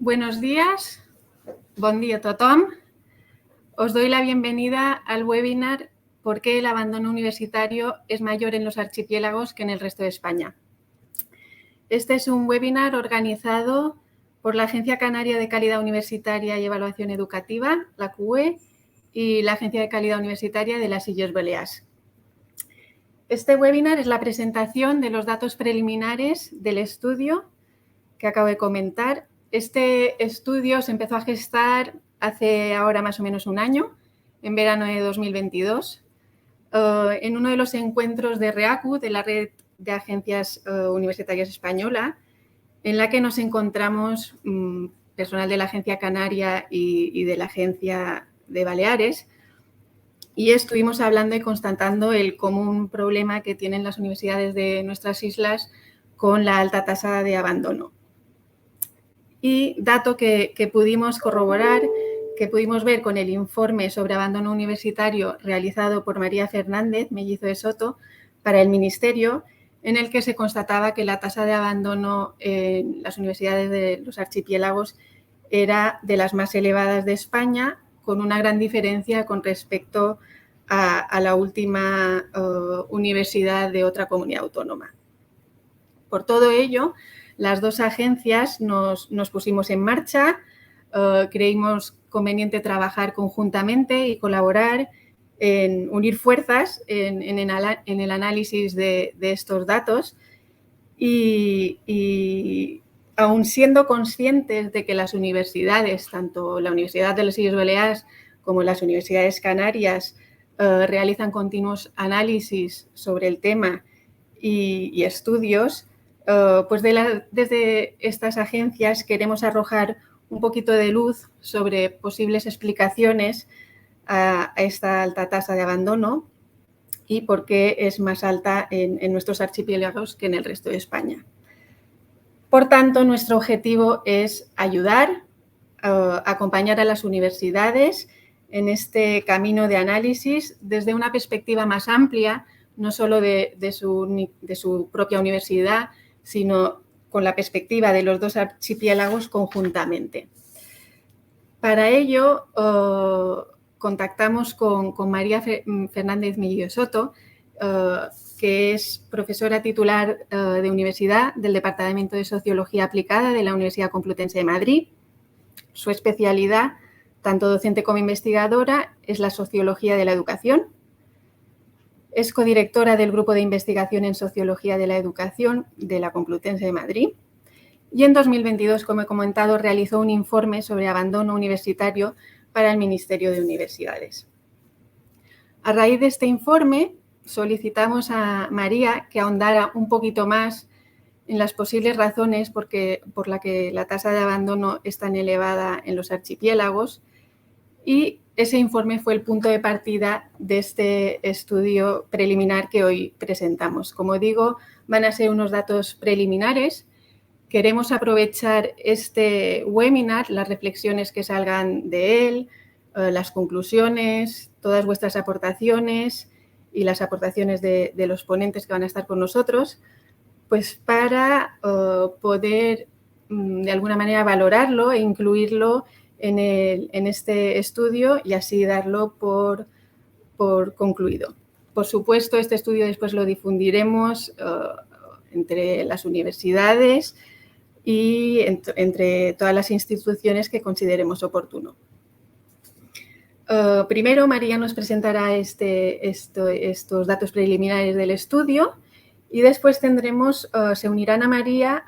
Buenos días, bon dia a tothom. Os doy la bienvenida al webinar ¿Por qué el abandono universitario es mayor en los archipiélagos que en el resto de España? Este es un webinar organizado por la Agencia Canaria de Calidad Universitaria y Evaluación Educativa, la CUE, y la Agencia de Calidad Universitaria de las Illes Balears. Este webinar es la presentación de los datos preliminares del estudio que acabo de comentar. Este estudio se empezó a gestar hace ahora más o menos un año, en verano de 2022, en uno de los encuentros de REACU, de la Red de Agencias Universitarias Española, en la que nos encontramos personal de la Agencia Canaria y de la Agencia de Baleares, y estuvimos hablando y constatando el común problema que tienen las universidades de nuestras islas con la alta tasa de abandono. Y dato que pudimos corroborar, que pudimos ver con el informe sobre abandono universitario realizado por María Fernández, Mellizo de Soto, para el Ministerio, en el que se constataba que la tasa de abandono en las universidades de los archipiélagos era de las más elevadas de España, con una gran diferencia con respecto a la última universidad de otra comunidad autónoma. Por todo ello, las dos agencias nos pusimos en marcha, creímos conveniente trabajar conjuntamente y colaborar en unir fuerzas en el análisis de estos datos y aun siendo conscientes de que las universidades, tanto la Universidad de las Illes Balears como las universidades canarias, realizan continuos análisis sobre el tema y estudios, pues desde estas agencias queremos arrojar un poquito de luz sobre posibles explicaciones a esta alta tasa de abandono y por qué es más alta en nuestros archipiélagos que en el resto de España. Por tanto, nuestro objetivo es ayudar, acompañar a las universidades en este camino de análisis desde una perspectiva más amplia, no solo de su propia universidad, sino con la perspectiva de los dos archipiélagos conjuntamente. Para ello, contactamos con María Fernández Mellizo de Soto, que es profesora titular de universidad del Departamento de Sociología Aplicada de la Universidad Complutense de Madrid. Su especialidad, tanto docente como investigadora, es la sociología de la educación. Es codirectora del Grupo de Investigación en Sociología de la Educación de la Complutense de Madrid. Y en 2022, como he comentado, realizó un informe sobre abandono universitario para el Ministerio de Universidades. A raíz de este informe, solicitamos a María que ahondara un poquito más en las posibles razones por las que la tasa de abandono es tan elevada en los archipiélagos, y ese informe fue el punto de partida de este estudio preliminar que hoy presentamos. Como digo, van a ser unos datos preliminares. Queremos aprovechar este webinar, las reflexiones que salgan de él, las conclusiones, todas vuestras aportaciones y las aportaciones de los ponentes que van a estar con nosotros, pues para poder de alguna manera valorarlo e incluirlo en este estudio y así darlo por concluido. Por supuesto, este estudio después lo difundiremos entre las universidades y entre todas las instituciones que consideremos oportuno. Primero, María nos presentará estos datos preliminares del estudio y después se unirán a María,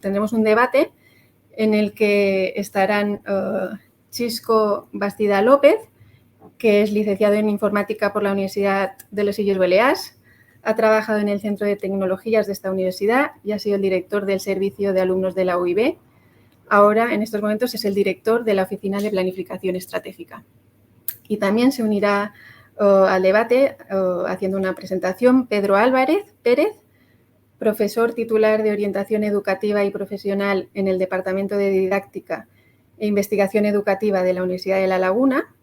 tendremos un debate en el que estarán Xisco Bastida López, que es licenciado en Informática por la Universidad de las Illes Balears, ha trabajado en el Centro de Tecnologías de esta universidad y ha sido el director del Servicio de Alumnos de la UIB. Ahora, en estos momentos, es el director de la Oficina de Planificación Estratégica. Y también se unirá al debate haciendo una presentación Pedro Álvarez Pérez, profesor titular de Orientación Educativa y Profesional en el Departamento de Didáctica e Investigación Educativa de la Universidad de La Laguna.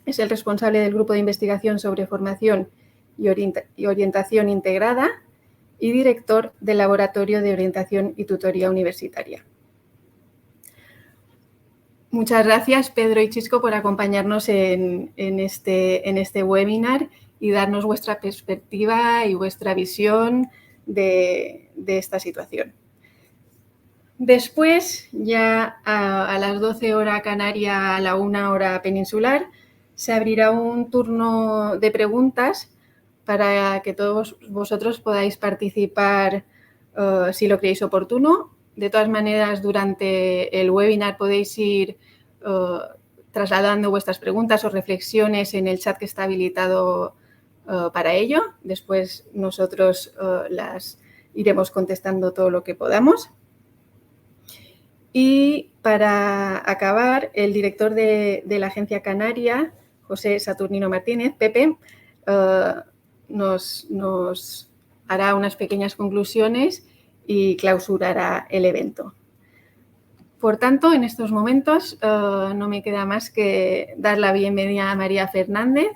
Es el responsable del Grupo de Investigación sobre Formación y Orientación Integrada y director del Laboratorio de Orientación y Tutoría Universitaria. Muchas gracias, Pedro y Chisco, por acompañarnos en este webinar y darnos vuestra perspectiva y vuestra visión de esta situación. Después, ya a las 12 hora canaria, a la 1 hora peninsular, se abrirá un turno de preguntas para que todos vosotros podáis participar si lo creéis oportuno. De todas maneras, durante el webinar podéis ir trasladando vuestras preguntas o reflexiones en el chat que está habilitado para ello. Después nosotros las iremos contestando todo lo que podamos. Y para acabar, el director de la Agencia Canaria, José Saturnino Martínez, Pepe, nos hará unas pequeñas conclusiones y clausurará el evento. Por tanto, en estos momentos no me queda más que dar la bienvenida a María Fernández.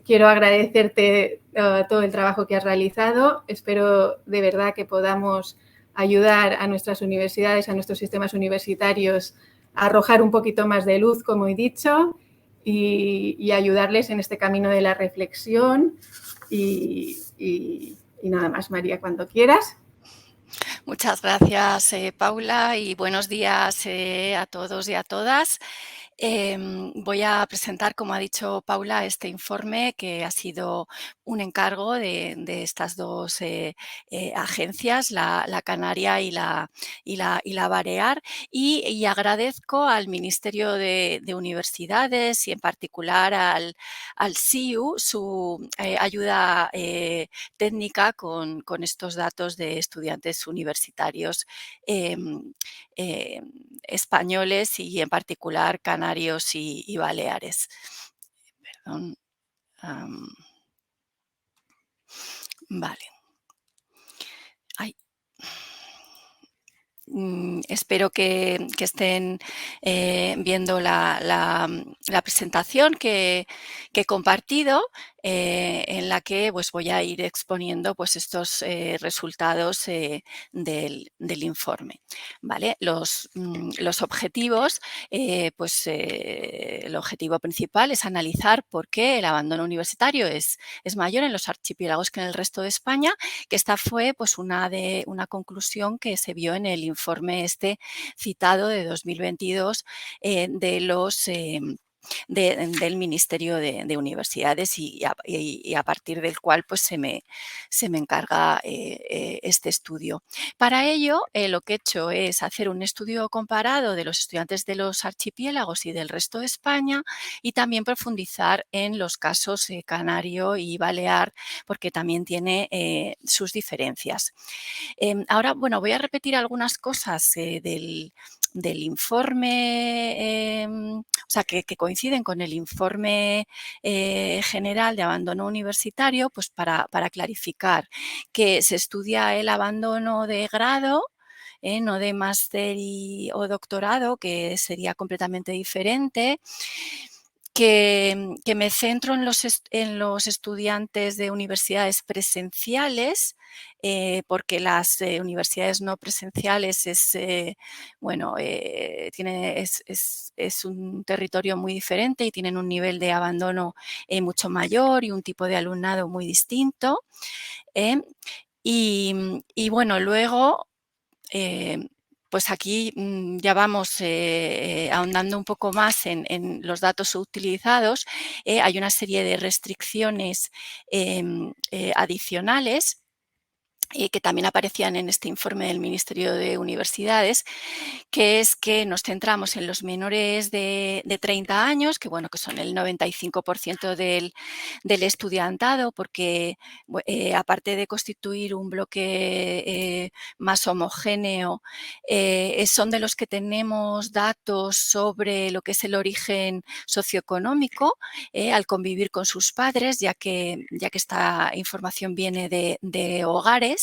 Quiero agradecerte todo el trabajo que has realizado. Espero de verdad que podamos ayudar a nuestras universidades, a nuestros sistemas universitarios a arrojar un poquito más de luz, como he dicho, y ayudarles en este camino de la reflexión. Y nada más, María, cuando quieras. Muchas gracias, Paula, y buenos días a todos y a todas. Voy a presentar, como ha dicho Paula, este informe que ha sido un encargo de estas dos agencias, la Canaria y la Balear, y agradezco al Ministerio de Universidades y en particular al SIU su ayuda técnica con estos datos de estudiantes universitarios españoles y en particular canarios y baleares. Perdón. Vale. Ay. Espero que estén viendo la presentación que he compartido, en la que pues, voy a ir exponiendo pues, estos resultados del informe. ¿Vale? Los objetivos, el objetivo principal es analizar por qué el abandono universitario es mayor en los archipiélagos que en el resto de España, que esta fue pues, una conclusión que se vio en el informe citado de 2022 del Ministerio de Universidades y a partir del cual pues, se me encarga este estudio. Para ello, lo que he hecho es hacer un estudio comparado de los estudiantes de los archipiélagos y del resto de España y también profundizar en los casos canario y balear, porque también tiene sus diferencias. Ahora, bueno, voy a repetir algunas cosas del informe, o sea, que coinciden con el informe general de abandono universitario, pues para clarificar que se estudia el abandono de grado, no de máster o doctorado, que sería completamente diferente. Que me centro en los estudiantes de universidades presenciales, porque las universidades no presenciales es un territorio muy diferente y tienen un nivel de abandono mucho mayor y un tipo de alumnado muy distinto. Y bueno, luego pues aquí ya vamos ahondando un poco más en los datos utilizados. Hay una serie de restricciones adicionales que también aparecían en este informe del Ministerio de Universidades, que es que nos centramos en los menores de 30 años, que bueno, que son el 95% del estudiantado, porque aparte de constituir un bloque más homogéneo, son de los que tenemos datos sobre lo que es el origen socioeconómico al convivir con sus padres, ya que esta información viene de hogares.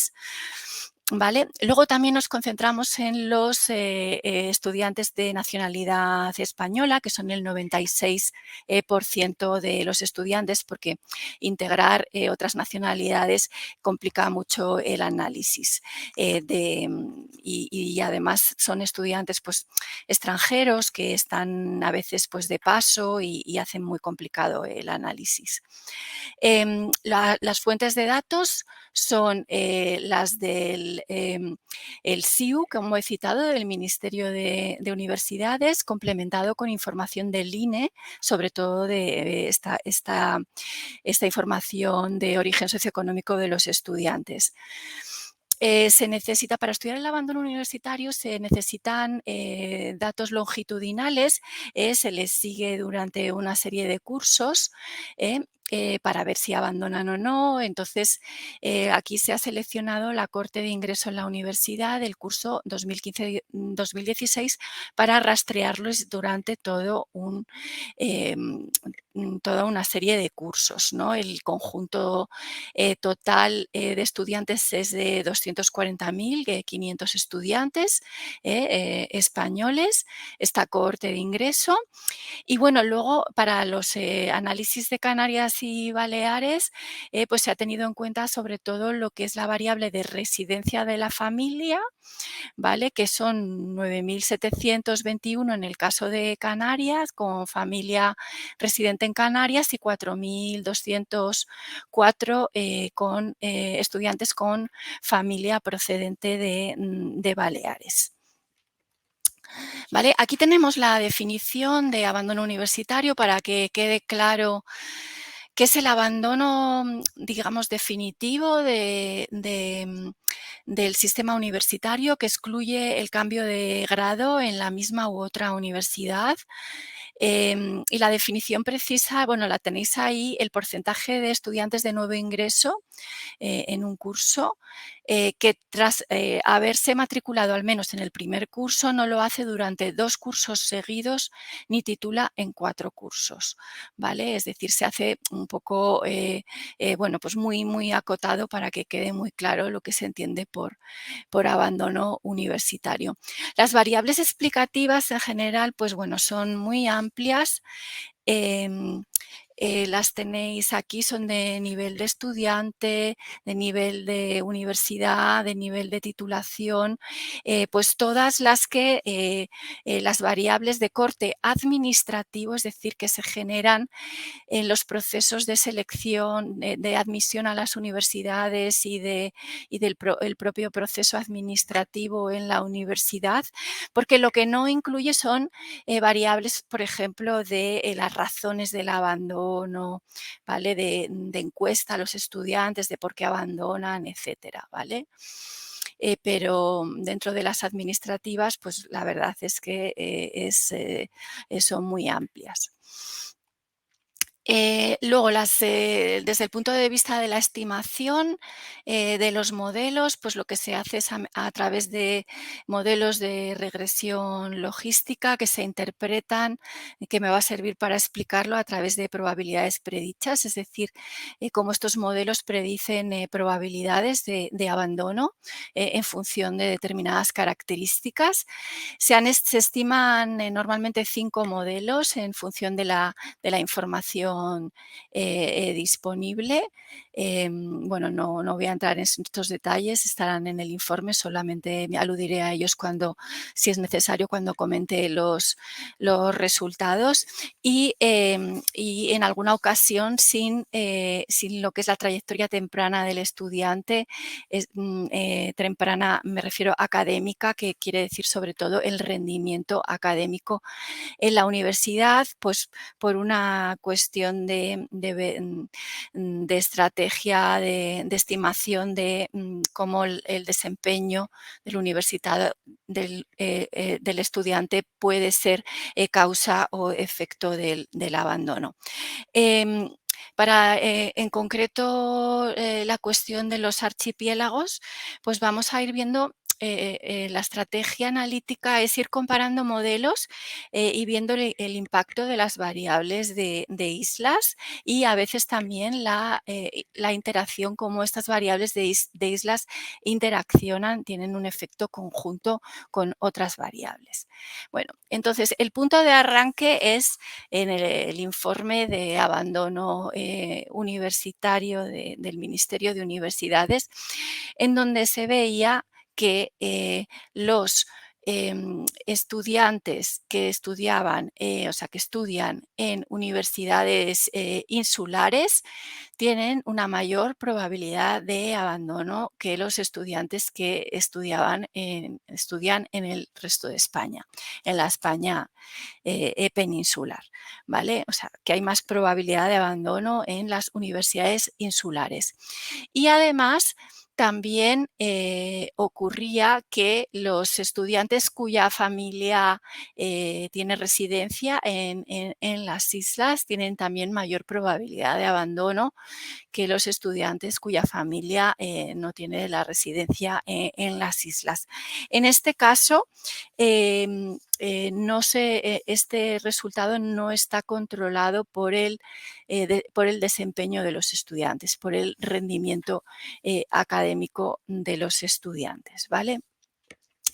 ¿Vale? Luego también nos concentramos en los estudiantes de nacionalidad española, que son el 96% de los estudiantes, porque integrar otras nacionalidades complica mucho el análisis. Y además son estudiantes pues, extranjeros que están a veces pues, de paso y hacen muy complicado el análisis. Las fuentes de datos son las del el SIU, como he citado, del Ministerio de Universidades, complementado con información del INE, sobre todo de esta información de origen socioeconómico de los estudiantes. Se necesita, para estudiar el abandono universitario, se necesitan datos longitudinales, se les sigue durante una serie de cursos para ver si abandonan o no. Entonces, aquí se ha seleccionado la corte de ingreso en la universidad del curso 2015-2016 para rastrearlos durante todo toda una serie de cursos, ¿no? El conjunto total de estudiantes es de 240.500 estudiantes españoles, esta cohorte de ingreso. Y bueno, luego para los análisis de Canarias y Baleares, pues se ha tenido en cuenta sobre todo lo que es la variable de residencia de la familia, ¿vale? Que son 9.721 en el caso de Canarias, con familia residente en Canarias, y 4.204 con estudiantes con familia procedente de Baleares. ¿Vale? Aquí tenemos la definición de abandono universitario para que quede claro qué es el abandono, digamos, definitivo del sistema universitario, que excluye el cambio de grado en la misma u otra universidad. Y la definición precisa, bueno, la tenéis ahí, el porcentaje de estudiantes de nuevo ingreso en un curso que tras haberse matriculado al menos en el primer curso no lo hace durante 2 cursos seguidos ni titula en 4 cursos, ¿vale? Es decir, se hace un poco, bueno, pues muy acotado para que quede muy claro lo que se entiende por abandono universitario. Las variables explicativas en general, pues bueno, son muy amplias. Las tenéis aquí, son de nivel de estudiante, de nivel de universidad, de nivel de titulación, pues todas las que las variables de corte administrativo, es decir, que se generan en los procesos de selección, de admisión a las universidades y del el propio proceso administrativo en la universidad, porque lo que no incluye son variables, por ejemplo, de las razones del abandono, ¿vale? De encuesta a los estudiantes, de por qué abandonan, etcétera, ¿vale? Pero dentro de las administrativas, pues la verdad es que son muy amplias. Luego, desde el punto de vista de la estimación de los modelos, pues lo que se hace es a través de modelos de regresión logística que se interpretan, que me va a servir para explicarlo a través de probabilidades predichas, es decir, cómo estos modelos predicen probabilidades de abandono en función de determinadas características. Se estiman normalmente 5 modelos en función de la información disponible. Bueno, no voy a entrar en estos detalles, estarán en el informe, solamente me aludiré a ellos si es necesario, cuando comente los resultados. Y en alguna ocasión sin lo que es la trayectoria temprana del estudiante, temprana me refiero académica, que quiere decir sobre todo el rendimiento académico en la universidad, pues por una cuestión de estrategia, de estimación de cómo el desempeño del estudiante puede ser causa o efecto del abandono. En concreto, la cuestión de los archipiélagos, pues vamos a ir viendo la estrategia analítica es ir comparando modelos y viendo el impacto de las variables de islas y a veces también la interacción, cómo estas variables de islas interaccionan, tienen un efecto conjunto con otras variables. Bueno, entonces el punto de arranque es en el informe de abandono universitario del Ministerio de Universidades, en donde se veía que los estudiantes que estudiaban, que estudian en universidades insulares, tienen una mayor probabilidad de abandono que los estudiantes que estudian en el resto de España, en la España peninsular, ¿vale? O sea, que hay más probabilidad de abandono en las universidades insulares. Y además, también ocurría que los estudiantes cuya familia tiene residencia en las islas tienen también mayor probabilidad de abandono que los estudiantes cuya familia no tiene la residencia en las islas. En este caso, este resultado no está controlado por el desempeño de los estudiantes, por el rendimiento académico de los estudiantes, ¿vale?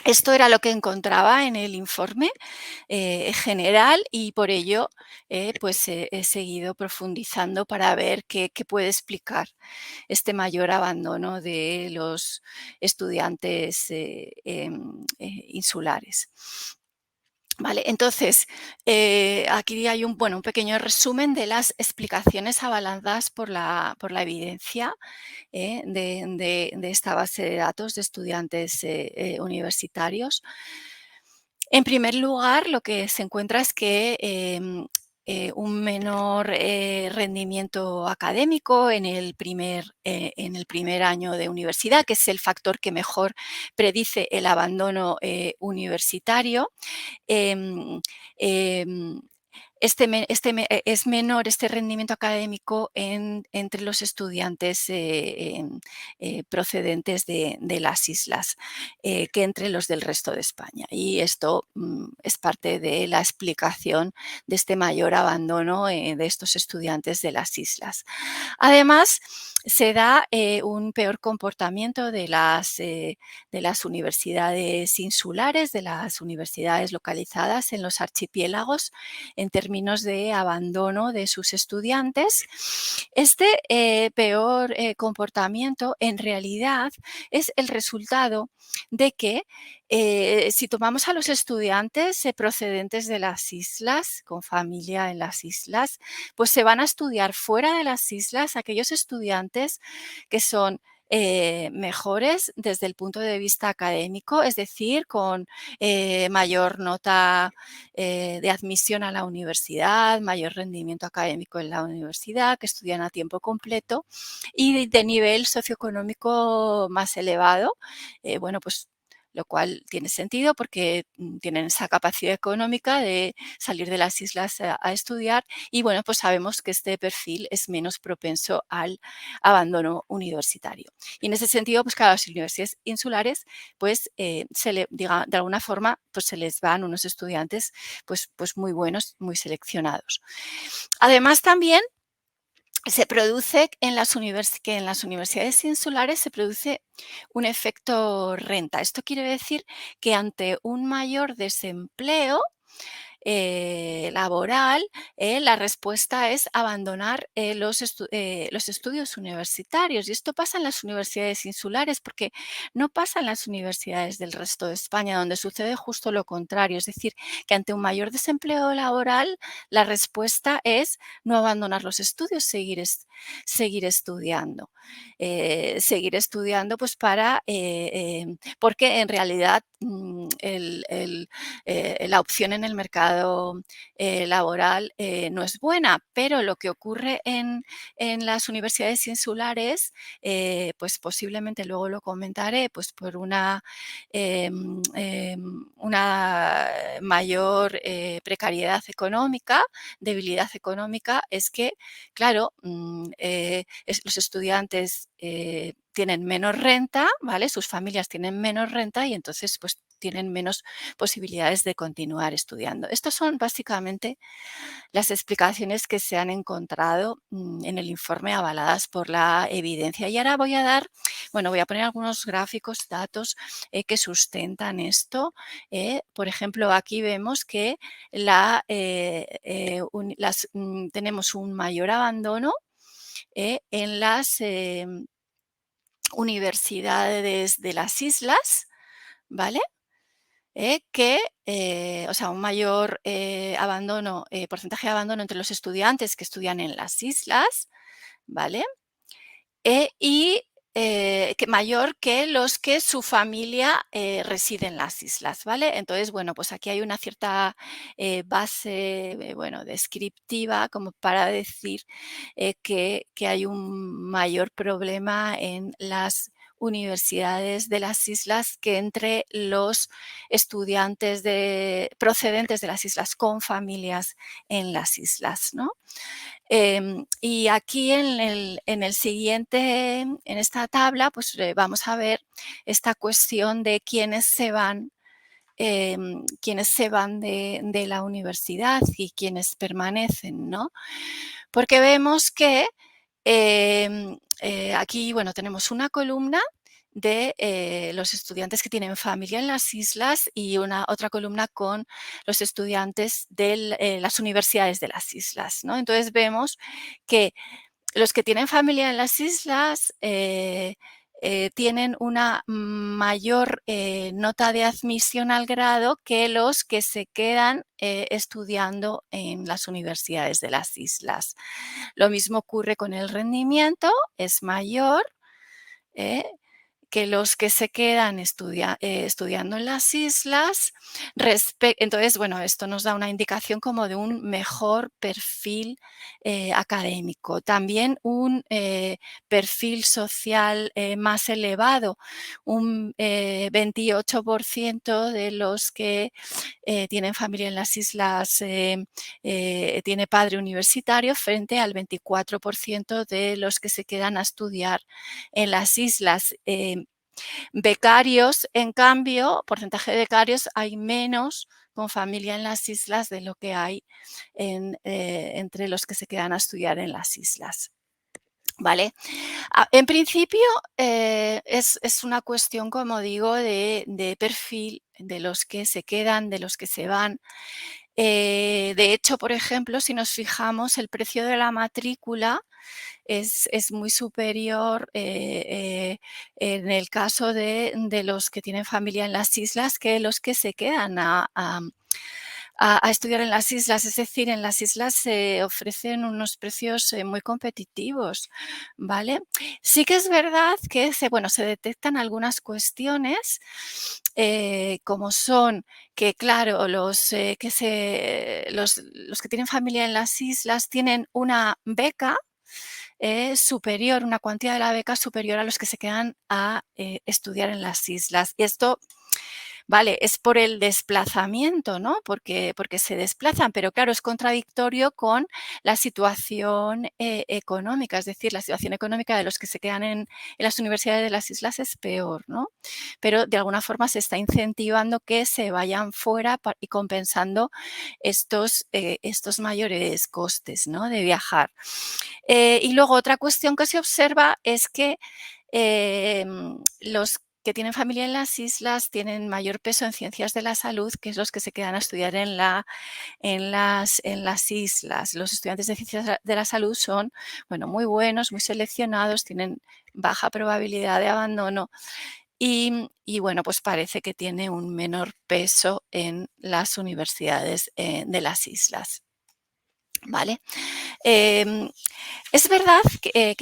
Esto era lo que encontraba en el informe general y por ello pues he seguido profundizando para ver qué puede explicar este mayor abandono de los estudiantes insulares. Vale, entonces, aquí hay un pequeño resumen de las explicaciones avaladas por la evidencia de esta base de datos de estudiantes universitarios. En primer lugar, lo que se encuentra es que un menor rendimiento académico en el primer año de universidad, que es el factor que mejor predice el abandono universitario. em, em, es menor este rendimiento académico entre los estudiantes procedentes de las islas que entre los del resto de España. Y esto es parte de la explicación de este mayor abandono de estos estudiantes de las islas. Además, se da un peor comportamiento de las universidades insulares, de las universidades localizadas en los archipiélagos en términos de abandono de sus estudiantes. Este peor comportamiento en realidad es el resultado de que si tomamos a los estudiantes procedentes de las islas, con familia en las islas, pues se van a estudiar fuera de las islas aquellos estudiantes que son mejores desde el punto de vista académico, es decir, con mayor nota de admisión a la universidad, mayor rendimiento académico en la universidad, que estudian a tiempo completo y de nivel socioeconómico más elevado. Pues lo cual tiene sentido porque tienen esa capacidad económica de salir de las islas a estudiar y bueno, pues sabemos que este perfil es menos propenso al abandono universitario. Y en ese sentido, pues claro, las universidades insulares, pues de alguna forma, pues se les van unos estudiantes pues muy buenos, muy seleccionados. Además también se produce que en las universidades insulares se produce un efecto renta. Esto quiere decir que ante un mayor desempleo laboral, la respuesta es abandonar los estudios universitarios. Y esto pasa en las universidades insulares porque no pasa en las universidades del resto de España, donde sucede justo lo contrario. Es decir, que ante un mayor desempleo laboral, la respuesta es no abandonar los estudios, seguir estudiando. Seguir estudiando pues porque en realidad la opción en el mercado laboral no es buena, pero lo que ocurre en las universidades insulares, pues posiblemente luego lo comentaré, pues por una mayor precariedad económica, debilidad económica, es que, claro, los estudiantes tienen menos renta, ¿vale? Sus familias tienen menos renta y entonces pues tienen menos posibilidades de continuar estudiando. Estas son básicamente las explicaciones que se han encontrado en el informe avaladas por la evidencia. Y ahora voy a voy a poner algunos gráficos, datos que sustentan esto. Por ejemplo, aquí vemos que tenemos un mayor abandono en las universidades de las islas, ¿vale? O sea, un mayor porcentaje de abandono entre los estudiantes que estudian en las islas, ¿vale? Y que mayor que los que su familia reside en las islas, ¿vale? Entonces, bueno, pues aquí hay una cierta base, descriptiva como para decir que hay un mayor problema en las universidades de las islas que entre los estudiantes procedentes de las islas con familias en las islas, ¿no? Y aquí en esta tabla, pues vamos a ver esta cuestión de quiénes se van de la universidad y quiénes permanecen, ¿no? Porque vemos que aquí, tenemos una columna de los estudiantes que tienen familia en las islas y otra columna con los estudiantes de las universidades de las islas, ¿no? Entonces vemos que los que tienen familia en las islas tienen una mayor nota de admisión al grado que los que se quedan estudiando en las universidades de las islas. Lo mismo ocurre con el rendimiento, es mayor que los que se quedan estudiando en las islas. Entonces, esto nos da una indicación como de un mejor perfil académico. También un perfil social más elevado. Un 28% de los que tienen familia en las islas tiene padre universitario frente al 24% de los que se quedan a estudiar en las islas. Becarios, en cambio, porcentaje de becarios, hay menos con familia en las islas de lo que hay entre los que se quedan a estudiar en las islas. ¿Vale? En principio es una cuestión, como digo, de perfil de los que se quedan, de los que se van. De hecho, por ejemplo, si nos fijamos, el precio de la matrícula es muy superior en el caso de los que tienen familia en las islas que los que se quedan a estudiar en las islas. Es decir, en las islas se ofrecen unos precios muy competitivos, ¿vale? Sí que es verdad que se detectan algunas cuestiones como son que, claro, los que tienen familia en las islas tienen una beca superior, una cuantía de la beca superior a los que se quedan a estudiar en las islas. Y esto, vale, es por el desplazamiento, ¿no? Porque se desplazan, pero claro, es contradictorio con la situación económica, es decir, la situación económica de los que se quedan en las universidades de las islas es peor, ¿no? Pero de alguna forma se está incentivando que se vayan fuera y compensando estos mayores costes, ¿no? De viajar. Y luego otra cuestión que se observa es que los que tienen familia en las islas tienen mayor peso en ciencias de la salud que los que se quedan a estudiar en las islas. Los estudiantes de ciencias de la salud son muy buenos, muy seleccionados, tienen baja probabilidad de abandono y pues parece que tiene un menor peso en las universidades de las islas. ¿vale? Em, es verdad que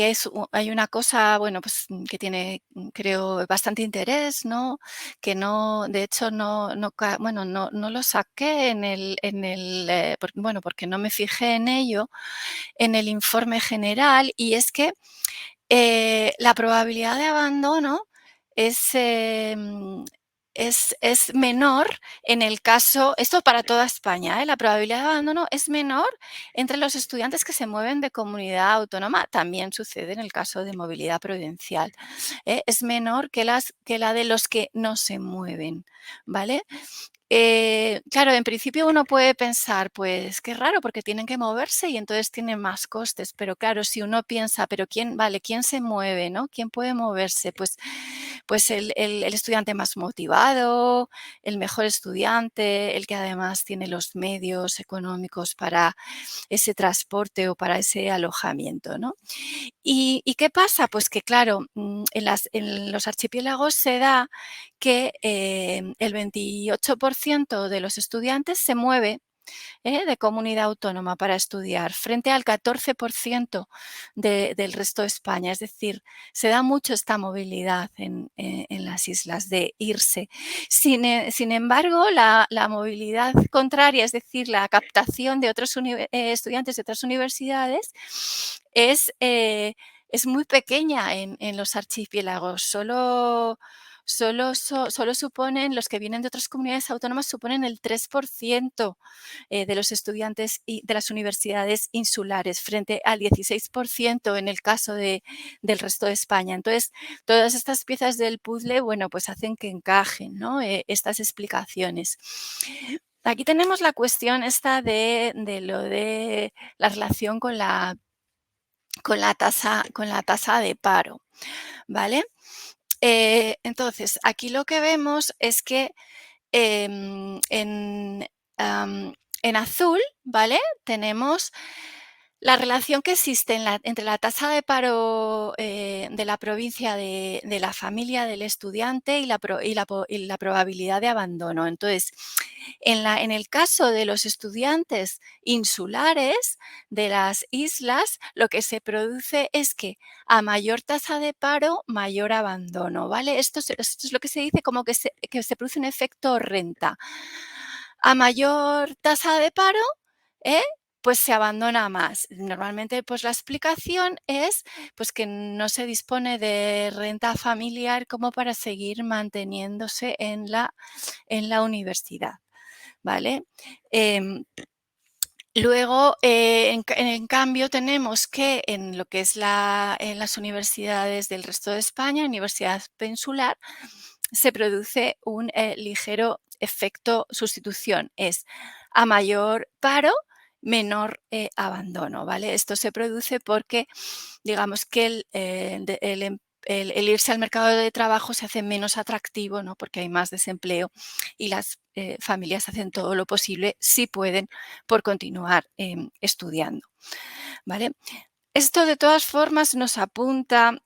hay una cosa, bueno, pues que tiene, creo, bastante interés, ¿no? Que no, de hecho, bueno, no lo saqué bueno, porque no me fijé en ello, en el informe general, y es que la probabilidad de abandono es, es menor en el caso, esto para toda España, la probabilidad de abandono es menor entre los estudiantes que se mueven de comunidad autónoma, también sucede en el caso de movilidad prudencial, es menor que la de los que no se mueven, ¿vale? Claro, en principio uno puede pensar, pues qué raro, porque tienen que moverse y entonces tienen más costes. Pero claro, si uno piensa, pero quién se mueve, ¿no? ¿Quién puede moverse? Pues el estudiante más motivado, el mejor estudiante, el que además tiene los medios económicos para ese transporte o para ese alojamiento, ¿no? ¿Y qué pasa? Pues que claro, en los archipiélagos se da que el 28% de los estudiantes se mueve de comunidad autónoma para estudiar, frente al 14% del resto de España. Es decir, se da mucho esta movilidad en las islas de irse. Sin embargo, la movilidad contraria, es decir, la captación de otros estudiantes de otras universidades, es, eh, es muy pequeña en los archipiélagos. Solo suponen, los que vienen de otras comunidades autónomas suponen el 3% de los estudiantes y de las universidades insulares, frente al 16% en el caso del resto de España. Entonces, todas estas piezas del puzzle, bueno, pues hacen que encajen, ¿no? Estas explicaciones. Aquí tenemos la cuestión esta de lo de la relación con la tasa de paro, ¿vale? Entonces, aquí lo que vemos es que em, en, en azul, ¿vale? Tenemos la relación que existe entre la tasa de paro de la provincia de la familia del estudiante y la probabilidad de abandono. Entonces, en el caso de los estudiantes insulares de las islas, lo que se produce es que a mayor tasa de paro, mayor abandono, ¿vale? Esto es lo que se dice como que se produce un efecto renta. A mayor tasa de paro, ¿eh? Pues se abandona más. Normalmente, pues la explicación es pues que no se dispone de renta familiar como para seguir manteniéndose en la universidad, ¿vale? Em, Luego, en cambio, tenemos que en lo que es en las universidades del resto de España, universidad peninsular, se produce un ligero efecto sustitución. Es a mayor paro, menor abandono, ¿vale? Esto se produce porque, digamos que el irse al mercado de trabajo se hace menos atractivo, ¿no? Porque hay más desempleo y las familias hacen todo lo posible, si pueden, por continuar estudiando, ¿vale? Esto de todas formas nos apunta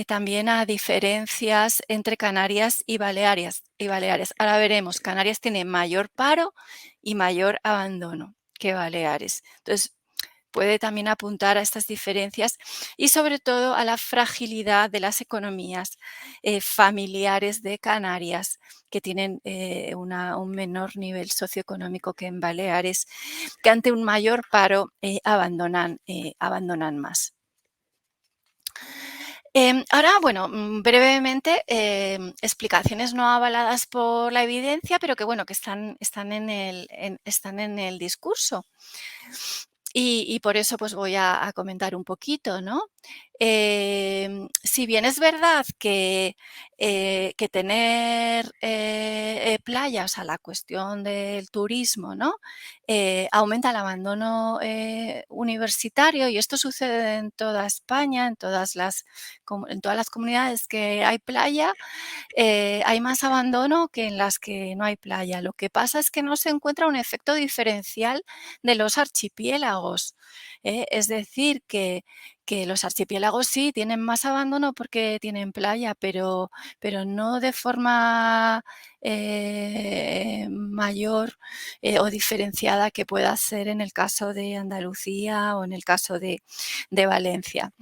también a diferencias entre Canarias y Baleares. Ahora veremos, Canarias tiene mayor paro y mayor abandono que Baleares. Entonces, puede también apuntar a estas diferencias y sobre todo a la fragilidad de las economías familiares de Canarias, que tienen un menor nivel socioeconómico que en Baleares, que ante un mayor paro abandonan más. Ahora, bueno, brevemente, explicaciones no avaladas por la evidencia, pero que bueno, que están en el discurso. Y por eso pues voy a comentar un poquito, ¿no? Si bien es verdad que tener playa, o sea, la cuestión del turismo, ¿no? Aumenta el abandono universitario, y esto sucede en toda España, en todas las comunidades que hay playa, hay más abandono que en las que no hay playa. Lo que pasa es que no se encuentra un efecto diferencial de los archipiélagos. Es decir, que los archipiélagos sí tienen más abandono porque tienen playa, pero no de forma mayor o diferenciada que pueda ser en el caso de Andalucía o en el caso de Valencia.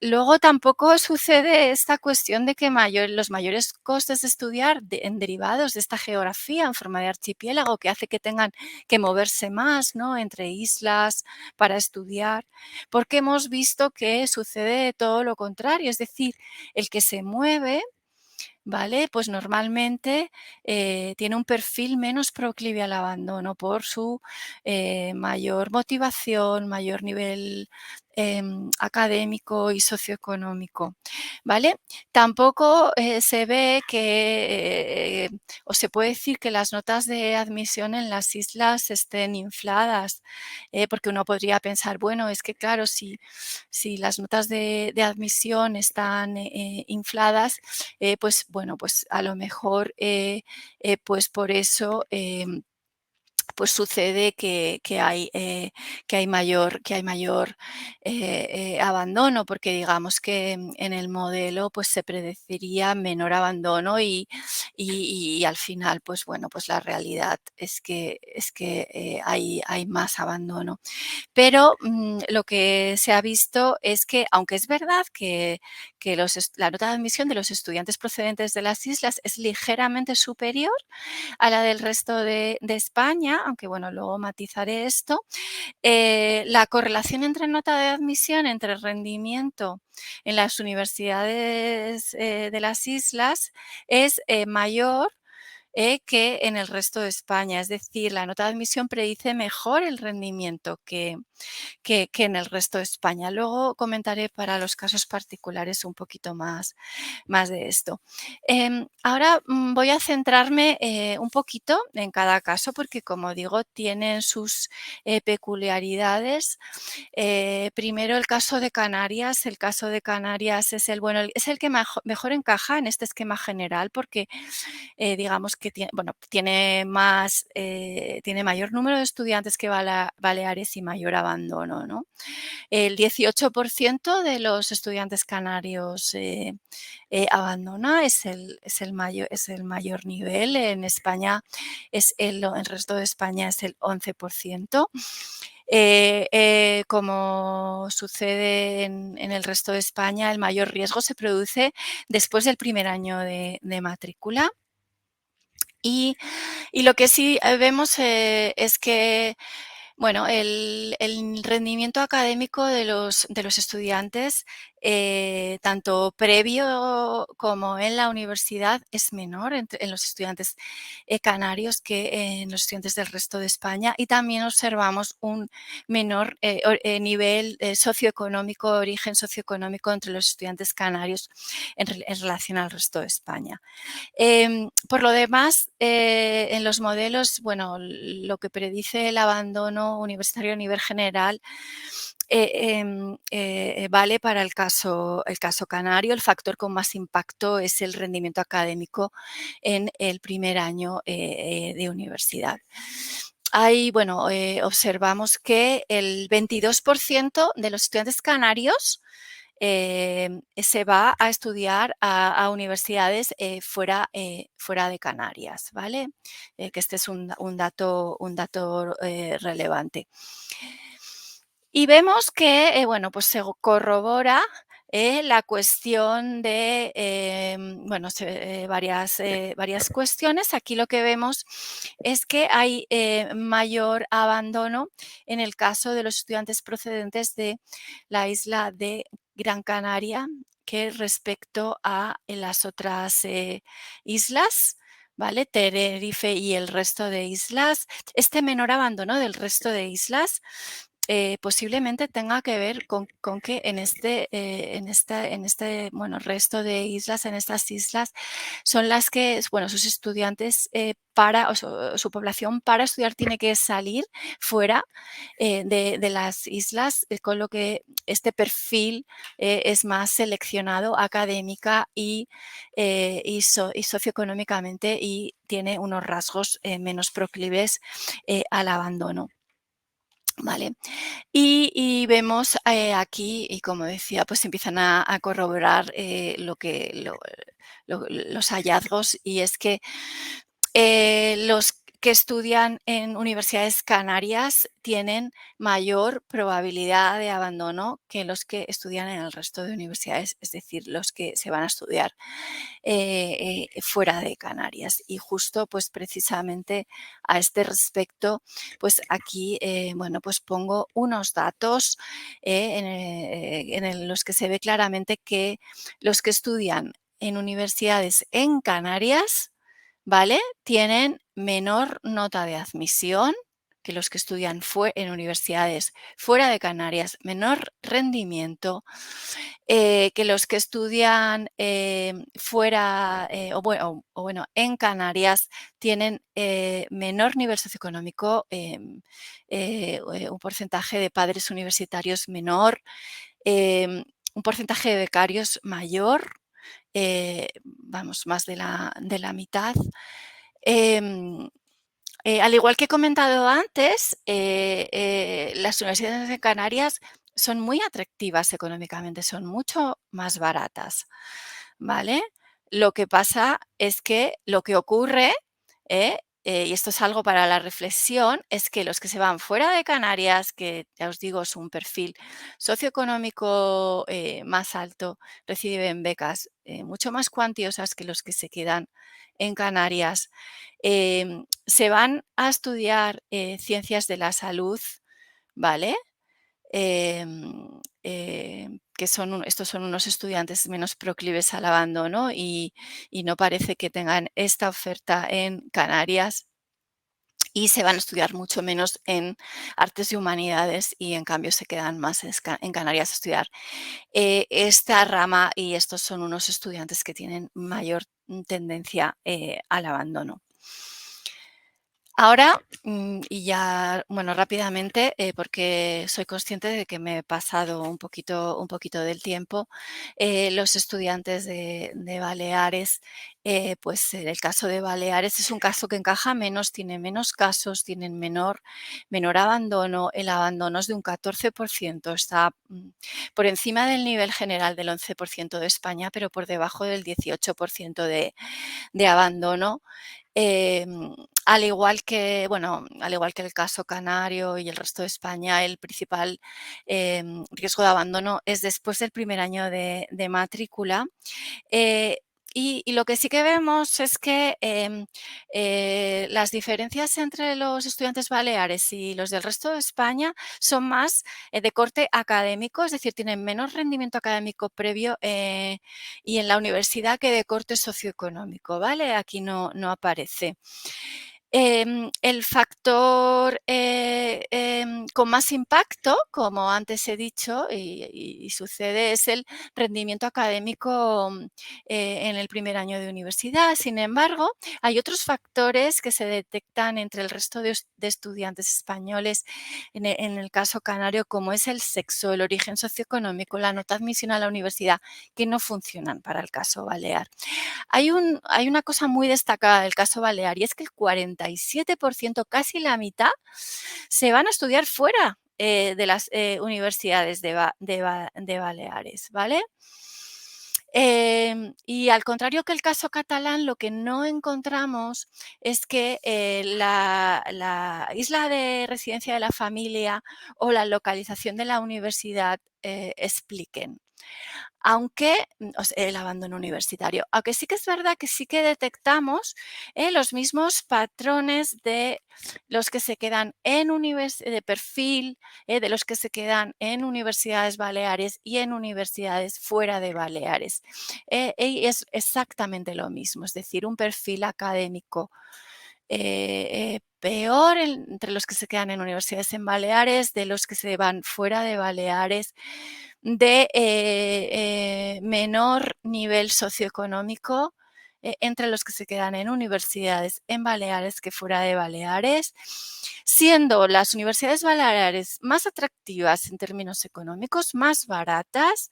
Luego tampoco sucede esta cuestión de que los mayores costes de estudiar en derivados de esta geografía en forma de archipiélago que hace que tengan que moverse más, ¿no?, entre islas para estudiar, porque hemos visto que sucede todo lo contrario, es decir, el que se mueve, ¿vale?, pues normalmente tiene un perfil menos proclive al abandono por su mayor motivación, mayor nivel académico y socioeconómico, ¿vale? Tampoco se ve que, o se puede decir que las notas de admisión en las islas estén infladas, porque uno podría pensar, bueno, es que claro, si las notas de admisión están infladas, pues bueno, pues a lo mejor pues por eso pues sucede que hay mayor abandono, porque digamos que en el modelo pues se predeciría menor abandono y al final pues bueno, pues la realidad es que hay más abandono. Pero lo que se ha visto es que, aunque es verdad que la nota de admisión de los estudiantes procedentes de las islas es ligeramente superior a la del resto de España, aunque bueno, luego matizaré esto, la correlación entre nota de admisión, entre rendimiento en las universidades de las islas es mayor que en el resto de España. Es decir, la nota de admisión predice mejor el rendimiento que en el resto de España. Luego comentaré para los casos particulares un poquito más de esto. Ahora voy a centrarme un poquito en cada caso porque, como digo, tienen sus peculiaridades. Primero el caso de Canarias. El caso de Canarias es el que mejor encaja en este esquema general porque digamos que tiene mayor número de estudiantes que Baleares y mayor abandono, ¿no? El 18% de los estudiantes canarios abandona, es el mayor nivel. En España el resto de España es el 11%. Como sucede en el resto de España, el mayor riesgo se produce después del primer año de matrícula. Y lo que sí vemos es que bueno, el rendimiento académico de los estudiantes, tanto previo como en la universidad, es menor en los estudiantes canarios que en los estudiantes del resto de España, y también observamos un menor nivel socioeconómico, origen socioeconómico entre los estudiantes canarios en relación al resto de España. Por lo demás, en los modelos, bueno, lo que predice el abandono universitario a nivel general vale para el caso canario. El factor con más impacto es el rendimiento académico en el primer año de universidad. Bueno, observamos que el 22% de los estudiantes canarios se va a estudiar a universidades fuera de Canarias, ¿vale? Que este es un dato relevante. Y vemos que, bueno, pues se corrobora la cuestión de, varias cuestiones. Aquí lo que vemos es que hay mayor abandono en el caso de los estudiantes procedentes de la isla de Gran Canaria que respecto a las otras islas, ¿vale? Tenerife y el resto de islas. Este menor abandono del resto de islas posiblemente tenga que ver con que en este resto de islas, en estas islas, son las que, bueno, sus estudiantes su población para estudiar tiene que salir fuera de las islas, con lo que este perfil es más seleccionado académica y socioeconómicamente y tiene unos rasgos menos proclives al abandono. ¿vale? Y vemos aquí, y como decía, pues empiezan a corroborar los hallazgos, y es que los que estudian en universidades canarias tienen mayor probabilidad de abandono que los que estudian en el resto de universidades, es decir, los que se van a estudiar fuera de Canarias. Y justo, pues precisamente a este respecto, pues aquí, bueno, pues pongo unos datos en los que se ve claramente que los que estudian en universidades en Canarias, ¿vale? Tienen menor nota de admisión que los que estudian en universidades fuera de Canarias, menor rendimiento, que los que estudian fuera o bueno, en Canarias tienen menor nivel socioeconómico, un porcentaje de padres universitarios menor, un porcentaje de becarios mayor, vamos, más de la mitad. Em, Al igual que he comentado antes, las universidades de Canarias son muy atractivas económicamente, son mucho más baratas, ¿vale? Lo que pasa es que lo que ocurre, ¿eh? Y esto es algo para la reflexión, es que los que se van fuera de Canarias, que ya os digo es un perfil socioeconómico más alto, reciben becas mucho más cuantiosas que los que se quedan en Canarias. Se van a estudiar ciencias de la salud, ¿vale? Que estos son unos estudiantes menos proclives al abandono y no parece que tengan esta oferta en Canarias, y se van a estudiar mucho menos en artes y humanidades, y en cambio se quedan más en Canarias a estudiar esta rama, y estos son unos estudiantes que tienen mayor tendencia al abandono. Ahora, y ya, bueno, rápidamente, porque soy consciente de que me he pasado un poquito del tiempo, los estudiantes de Baleares, pues el caso de Baleares es un caso que encaja menos, tiene menos casos, tienen menor abandono. El abandono es de un 14%, está por encima del nivel general del 11% de España, pero por debajo del 18% de abandono. Al igual que, bueno, al igual que el caso canario y el resto de España, el principal riesgo de abandono es después del primer año de matrícula. Eh, y lo que sí que vemos es que las diferencias entre los estudiantes baleares y los del resto de España son más de corte académico, es decir, tienen menos rendimiento académico previo y en la universidad, que de corte socioeconómico, ¿vale? Aquí no aparece. El factor con más impacto, como antes he dicho y sucede, es el rendimiento académico en el primer año de universidad. Sin embargo, hay otros factores que se detectan entre el resto de estudiantes españoles en el caso canario, como es el sexo, el origen socioeconómico, la nota de admisión a la universidad, que no funcionan para el caso balear. Hay una cosa muy destacada del caso balear, y es que el 47%, casi la mitad, se van a estudiar fuera de las universidades de Baleares, ¿vale? Y al contrario que el caso catalán, lo que no encontramos es que la isla de residencia de la familia o la localización de la universidad expliquen, aunque el abandono universitario. Aunque sí que es verdad que sí que detectamos los mismos patrones de los que se quedan de perfil, de los que se quedan en universidades baleares y en universidades fuera de Baleares. Y es exactamente lo mismo, es decir, un perfil académico peor entre los que se quedan en universidades en Baleares, de los que se van fuera de Baleares, de menor nivel socioeconómico entre los que se quedan en universidades en Baleares que fuera de Baleares, siendo las universidades baleares más atractivas en términos económicos, más baratas,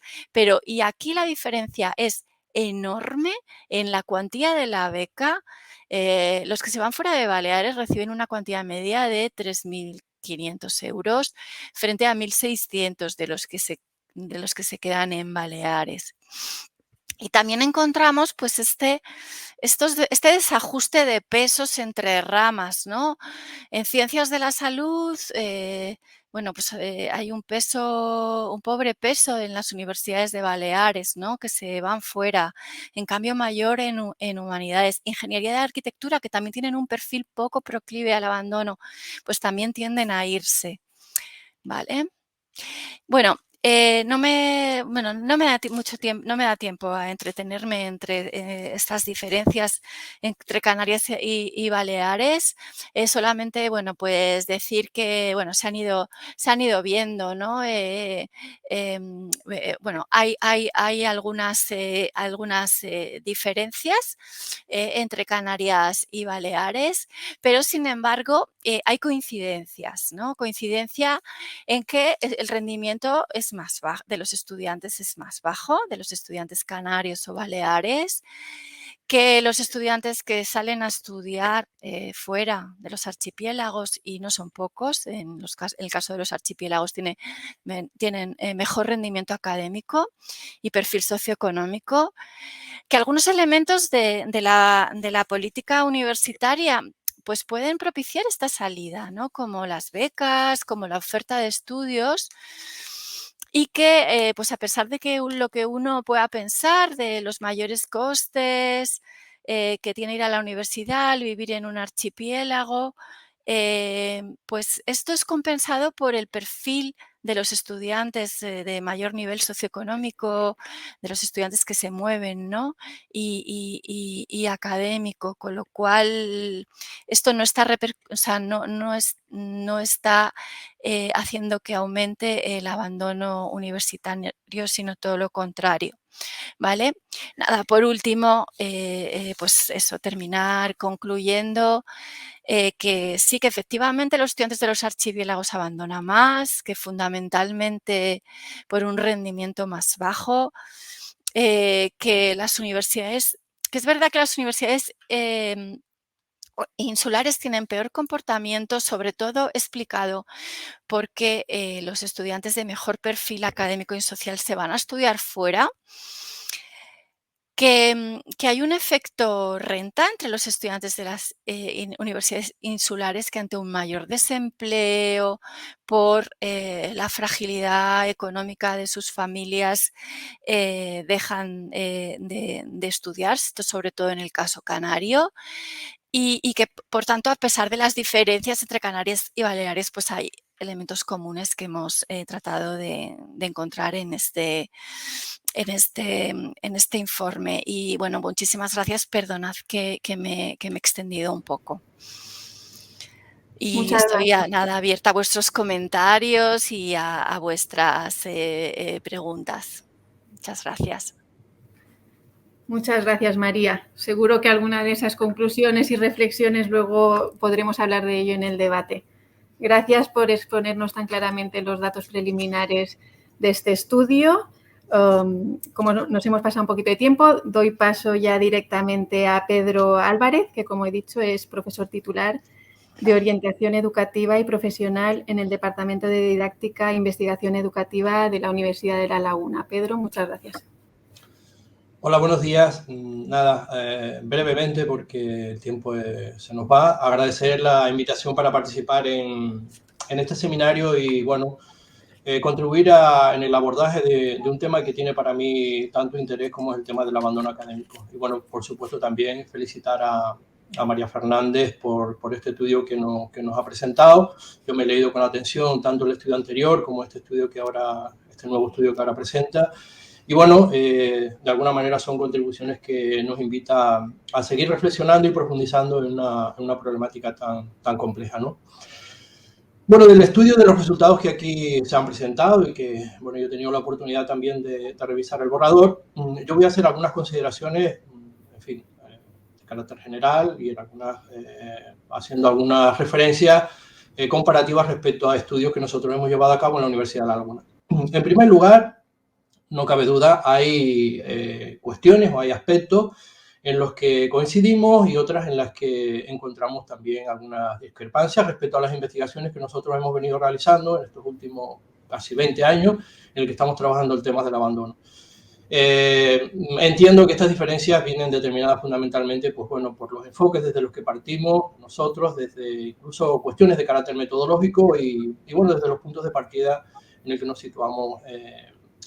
y aquí la diferencia es enorme en la cuantía de la beca. Los que se van fuera de Baleares reciben una cuantía media de 3.000 500 euros frente a 1.600 de los que se quedan en Baleares. Y también encontramos pues este desajuste de pesos entre ramas, ¿no? En ciencias de la salud, bueno, pues hay un pobre peso en las universidades de Baleares, ¿no? Que se van fuera. En cambio, mayor en humanidades. Ingeniería de arquitectura, que también tienen un perfil poco proclive al abandono, pues también tienden a irse, ¿vale? Bueno, no me da mucho tiempo, no me da tiempo a entretenerme entre estas diferencias entre Canarias y Baleares. Solamente, bueno, pues decir que, bueno, se han ido viendo, ¿no? Bueno, hay algunas diferencias entre Canarias y Baleares, pero sin embargo hay coincidencias, ¿no? Coincidencia en que el rendimiento es más bajo, de los estudiantes es más bajo, de los estudiantes canarios o baleares, que los estudiantes que salen a estudiar fuera de los archipiélagos, y no son pocos, en el caso de los archipiélagos tienen mejor rendimiento académico y perfil socioeconómico, que algunos elementos de la política universitaria pues pueden propiciar esta salida, ¿no? Como las becas, como la oferta de estudios, y que, pues a pesar de que lo que uno pueda pensar de los mayores costes que tiene ir a la universidad, vivir en un archipiélago, pues esto es compensado por el perfil de los estudiantes de mayor nivel socioeconómico, de los estudiantes que se mueven, ¿no? Y académico, con lo cual esto no está, o sea, no está haciendo que aumente el abandono universitario, sino todo lo contrario, ¿vale? Nada, por último, pues eso, terminar concluyendo que sí, que efectivamente los estudiantes de los archipiélagos abandonan más, que fundamentalmente por un rendimiento más bajo, que las universidades, que es verdad que las universidades insulares tienen peor comportamiento, sobre todo explicado porque los estudiantes de mejor perfil académico y social se van a estudiar fuera, que hay un efecto renta entre los estudiantes de las universidades insulares, que ante un mayor desempleo por la fragilidad económica de sus familias dejan de estudiar, esto sobre todo en el caso canario, y que por tanto, a pesar de las diferencias entre Canarias y Baleares, pues hay elementos comunes que hemos tratado de encontrar en este informe. Y bueno, muchísimas gracias. Perdonad que me he extendido un poco. Y Muchas estoy gracias. abierta a vuestros comentarios y a vuestras preguntas. Muchas gracias. Muchas gracias, María. Seguro que alguna de esas conclusiones y reflexiones luego podremos hablar de ello en el debate. Gracias por exponernos tan claramente los datos preliminares de este estudio. Como nos hemos pasado un poquito de tiempo, doy paso ya directamente a Pedro Álvarez, que, como he dicho, es profesor titular de Orientación Educativa y Profesional en el Departamento de Didáctica e Investigación Educativa de la Universidad de La Laguna. Pedro, muchas gracias. Hola, buenos días. Nada, brevemente, porque el tiempo se nos va. Agradecer la invitación para participar en este seminario y, bueno, contribuir en el abordaje de un tema que tiene para mí tanto interés como es el tema del abandono académico. Y, bueno, por supuesto, también felicitar a María Fernández por este estudio que nos ha presentado. Yo me he leído con atención tanto el estudio anterior como este nuevo estudio que ahora presenta. Y bueno, de alguna manera son contribuciones que nos invitan a seguir reflexionando y profundizando en una problemática tan compleja, ¿no? Bueno, del estudio, de los resultados que aquí se han presentado y que, bueno, yo he tenido la oportunidad también de revisar el borrador, yo voy a hacer algunas consideraciones, en fin, de carácter general y haciendo algunas referencias comparativas respecto a estudios que nosotros hemos llevado a cabo en la Universidad de La Laguna. En primer lugar, no cabe duda, hay cuestiones o hay aspectos en los que coincidimos y otras en las que encontramos también algunas discrepancias respecto a las investigaciones que nosotros hemos venido realizando en estos últimos casi 20 años en el que estamos trabajando el tema del abandono. Entiendo que estas diferencias vienen determinadas fundamentalmente pues, bueno, por los enfoques desde los que partimos nosotros, desde incluso cuestiones de carácter metodológico y bueno, desde los puntos de partida en el que nos situamos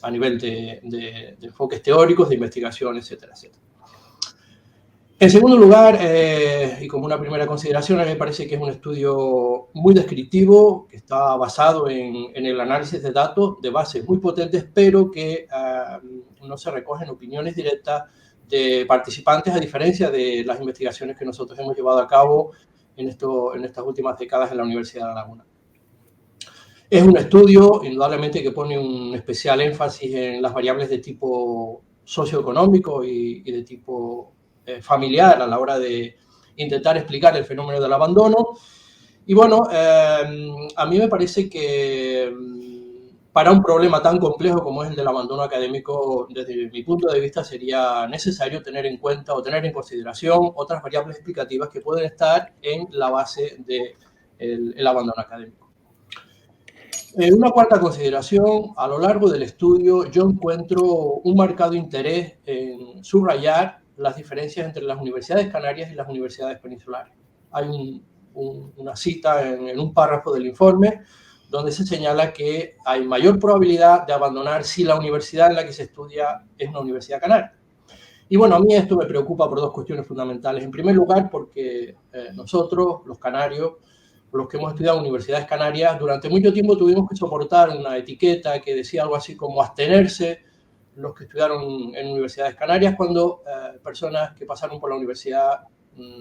a nivel de enfoques teóricos, de investigación, etcétera, etcétera. En segundo lugar, y como una primera consideración, a mí me parece que es un estudio muy descriptivo, que está basado en el análisis de datos de bases muy potentes, pero que no se recogen opiniones directas de participantes, a diferencia de las investigaciones que nosotros hemos llevado a cabo en estas últimas décadas en la Universidad de La Laguna. Es un estudio, indudablemente, que pone un especial énfasis en las variables de tipo socioeconómico y de tipo familiar a la hora de intentar explicar el fenómeno del abandono. Y bueno, a mí me parece que para un problema tan complejo como es el del abandono académico, desde mi punto de vista sería necesario tener en cuenta o tener en consideración otras variables explicativas que pueden estar en la base del abandono académico. Una cuarta consideración, a lo largo del estudio yo encuentro un marcado interés en subrayar las diferencias entre las universidades canarias y las universidades peninsulares. Hay una cita en un párrafo del informe donde se señala que hay mayor probabilidad de abandonar si la universidad en la que se estudia es una universidad canaria. Y bueno, a mí esto me preocupa por dos cuestiones fundamentales. En primer lugar, porque nosotros, los canarios, los que hemos estudiado en universidades canarias, durante mucho tiempo tuvimos que soportar una etiqueta que decía algo así como abstenerse los que estudiaron en universidades canarias cuando personas que pasaron por la universidad,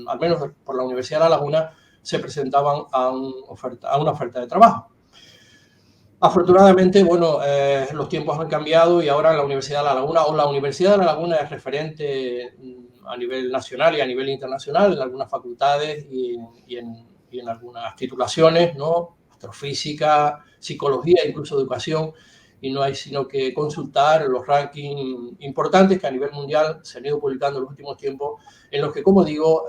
al menos por la Universidad de La Laguna, se presentaban a una oferta de trabajo. Afortunadamente, bueno, los tiempos han cambiado y ahora la Universidad de La Laguna o la Universidad de La Laguna es referente a nivel nacional y a nivel internacional en algunas facultades y en algunas titulaciones, ¿no? Astrofísica, psicología, incluso educación, y no hay sino que consultar los rankings importantes que a nivel mundial se han ido publicando en los últimos tiempos, en los que, como digo,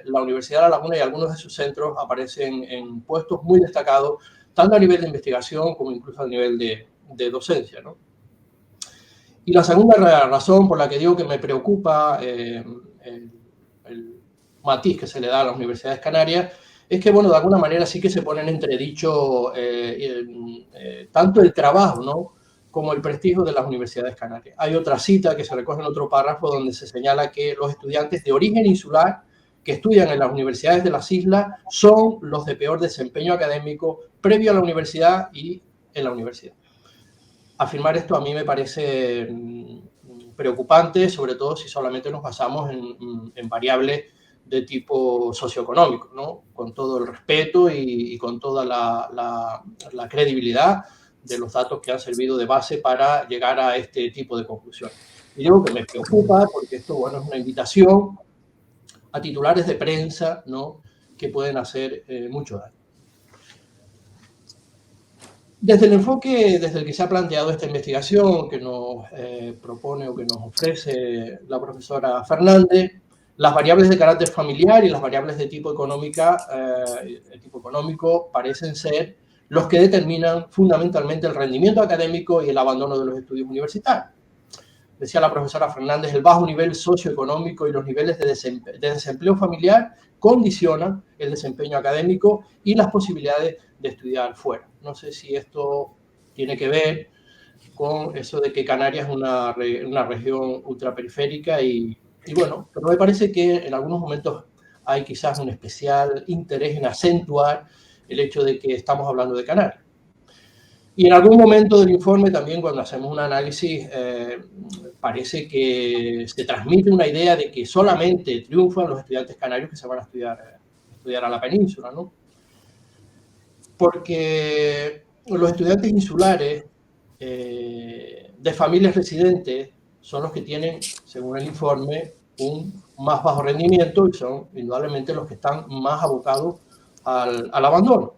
la Universidad de La Laguna y algunos de sus centros aparecen en puestos muy destacados, tanto a nivel de investigación como incluso a nivel de docencia, ¿no? Y la segunda razón por la que digo que me preocupa el matiz que se le da a las universidades canarias es que, bueno, de alguna manera sí que se pone en entredicho tanto el trabajo, ¿no?, como el prestigio de las universidades canarias. Hay otra cita que se recoge en otro párrafo donde se señala que los estudiantes de origen insular que estudian en las universidades de las islas son los de peor desempeño académico previo a la universidad y en la universidad. Afirmar esto a mí me parece preocupante, sobre todo si solamente nos basamos en variables de tipo socioeconómico, ¿no? Con todo el respeto y con toda la credibilidad de los datos que han servido de base para llegar a este tipo de conclusiones. Y digo que me preocupa porque esto, bueno, es una invitación a titulares de prensa, ¿no?, que pueden hacer mucho daño. Desde el enfoque desde el que se ha planteado esta investigación que nos propone o que nos ofrece la profesora Fernández, las variables de carácter familiar y las variables de tipo económico parecen ser los que determinan fundamentalmente el rendimiento académico y el abandono de los estudios universitarios. Decía la profesora Fernández, el bajo nivel socioeconómico y los niveles de desempleo familiar condicionan el desempeño académico y las posibilidades de estudiar fuera. No sé si esto tiene que ver con eso de que Canarias es una región ultraperiférica y bueno, pero me parece que en algunos momentos hay quizás un especial interés en acentuar el hecho de que estamos hablando de Canarias. Y en algún momento del informe también, cuando hacemos un análisis, parece que se transmite una idea de que solamente triunfan los estudiantes canarios que se van a estudiar a la península, ¿no? Porque los estudiantes insulares de familias residentes son los que tienen, según el informe, un más bajo rendimiento y son indudablemente los que están más abocados al abandono.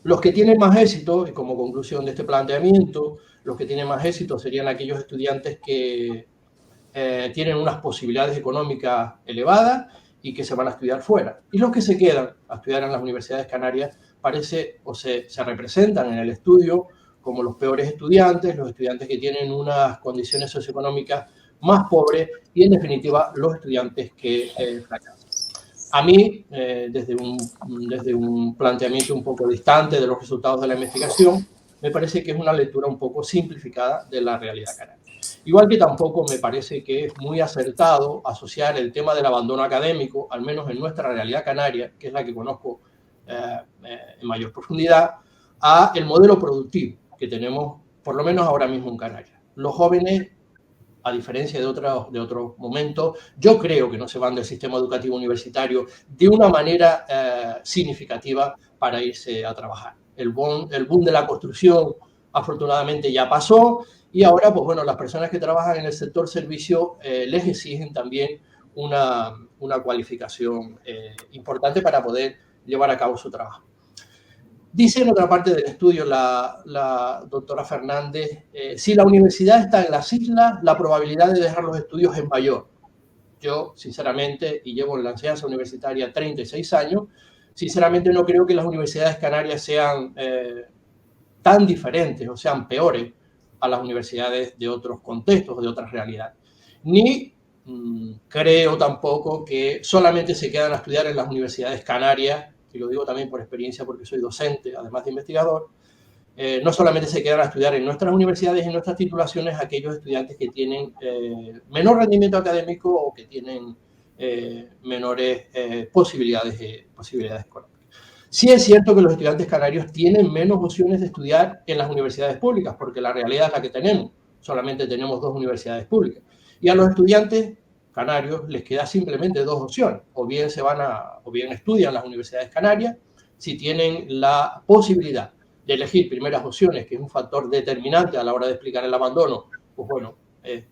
Los que tienen más éxito, y como conclusión de este planteamiento, los que tienen más éxito serían aquellos estudiantes que tienen unas posibilidades económicas elevadas y que se van a estudiar fuera. Y los que se quedan a estudiar en las universidades canarias parece o se representan en el estudio como los peores estudiantes, los estudiantes que tienen unas condiciones socioeconómicas más pobres y, en definitiva, los estudiantes que fracasan. A mí, desde un planteamiento un poco distante de los resultados de la investigación, me parece que es una lectura un poco simplificada de la realidad canaria. Igual que tampoco me parece que es muy acertado asociar el tema del abandono académico, al menos en nuestra realidad canaria, que es la que conozco en mayor profundidad, a el modelo productivo que tenemos, por lo menos ahora mismo en Canarias. Los jóvenes, a diferencia de otros momentos, yo creo que no se van del sistema educativo universitario de una manera significativa para irse a trabajar. El boom de la construcción, afortunadamente, ya pasó y ahora, pues bueno, las personas que trabajan en el sector servicio les exigen también una cualificación importante para poder llevar a cabo su trabajo. Dice en otra parte del estudio la doctora Fernández, si la universidad está en las islas, la probabilidad de dejar los estudios es mayor. Yo, sinceramente, y llevo en la enseñanza universitaria 36 años, sinceramente no creo que las universidades canarias sean tan diferentes o sean peores a las universidades de otros contextos, de otras realidades. Ni creo tampoco que solamente se quedan a estudiar en las universidades canarias, y lo digo también por experiencia porque soy docente, además de investigador, no solamente se quedan a estudiar en nuestras universidades y en nuestras titulaciones aquellos estudiantes que tienen menor rendimiento académico o que tienen menores posibilidades económicas. Sí es cierto que los estudiantes canarios tienen menos opciones de estudiar en las universidades públicas, porque la realidad es la que tenemos. Solamente tenemos 2 universidades públicas. Y a los estudiantes canarios les queda simplemente 2 opciones. O bien estudian las universidades canarias, si tienen la posibilidad de elegir primeras opciones, que es un factor determinante a la hora de explicar el abandono, pues bueno, es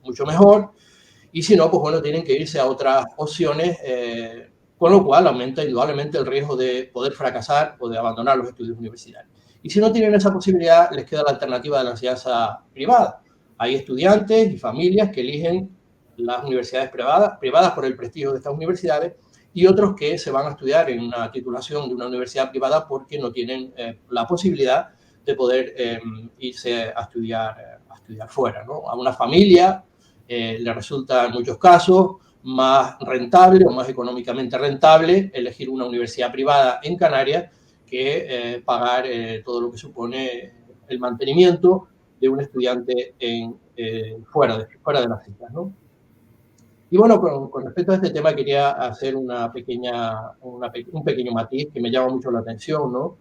mucho mejor. Y si no, pues bueno, tienen que irse a otras opciones, con lo cual aumenta indudablemente el riesgo de poder fracasar o de abandonar los estudios universitarios. Y si no tienen esa posibilidad, les queda la alternativa de la enseñanza privada. Hay estudiantes y familias que eligen las universidades privadas por el prestigio de estas universidades, y otros que se van a estudiar en una titulación de una universidad privada porque no tienen la posibilidad de poder irse a estudiar fuera, ¿no? A una familia le resulta en muchos casos más rentable o más económicamente rentable elegir una universidad privada en Canarias que pagar todo lo que supone el mantenimiento de un estudiante fuera de las islas, ¿no? Y bueno, con respecto a este tema quería hacer un pequeño matiz que me llama mucho la atención, ¿no?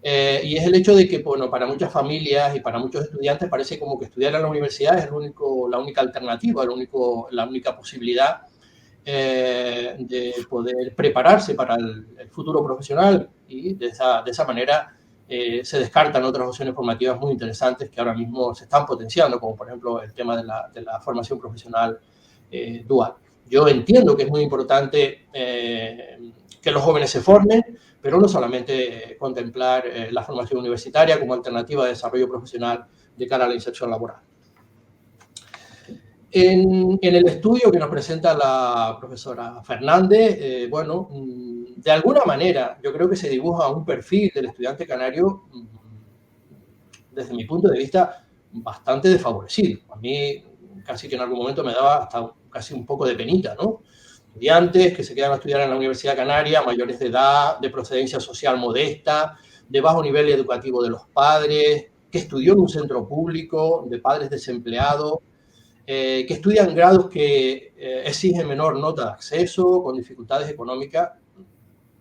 Y es el hecho de que, bueno, para muchas familias y para muchos estudiantes parece como que estudiar en la universidad es la única alternativa, la única posibilidad de poder prepararse para el futuro profesional, y de esa manera se descartan otras opciones formativas muy interesantes que ahora mismo se están potenciando, como por ejemplo el tema de la formación profesional dual. Yo entiendo que es muy importante que los jóvenes se formen, pero no solamente contemplar la formación universitaria como alternativa de desarrollo profesional de cara a la inserción laboral. En el estudio que nos presenta la profesora Fernández, bueno, de alguna manera yo creo que se dibuja un perfil del estudiante canario, desde mi punto de vista, bastante desfavorecido. A mí casi que en algún momento me daba hasta casi un poco de penita, ¿no? Estudiantes que se quedan a estudiar en la Universidad Canaria, mayores de edad, de procedencia social modesta, de bajo nivel educativo de los padres, que estudió en un centro público, de padres desempleados, que estudian grados que exigen menor nota de acceso, con dificultades económicas.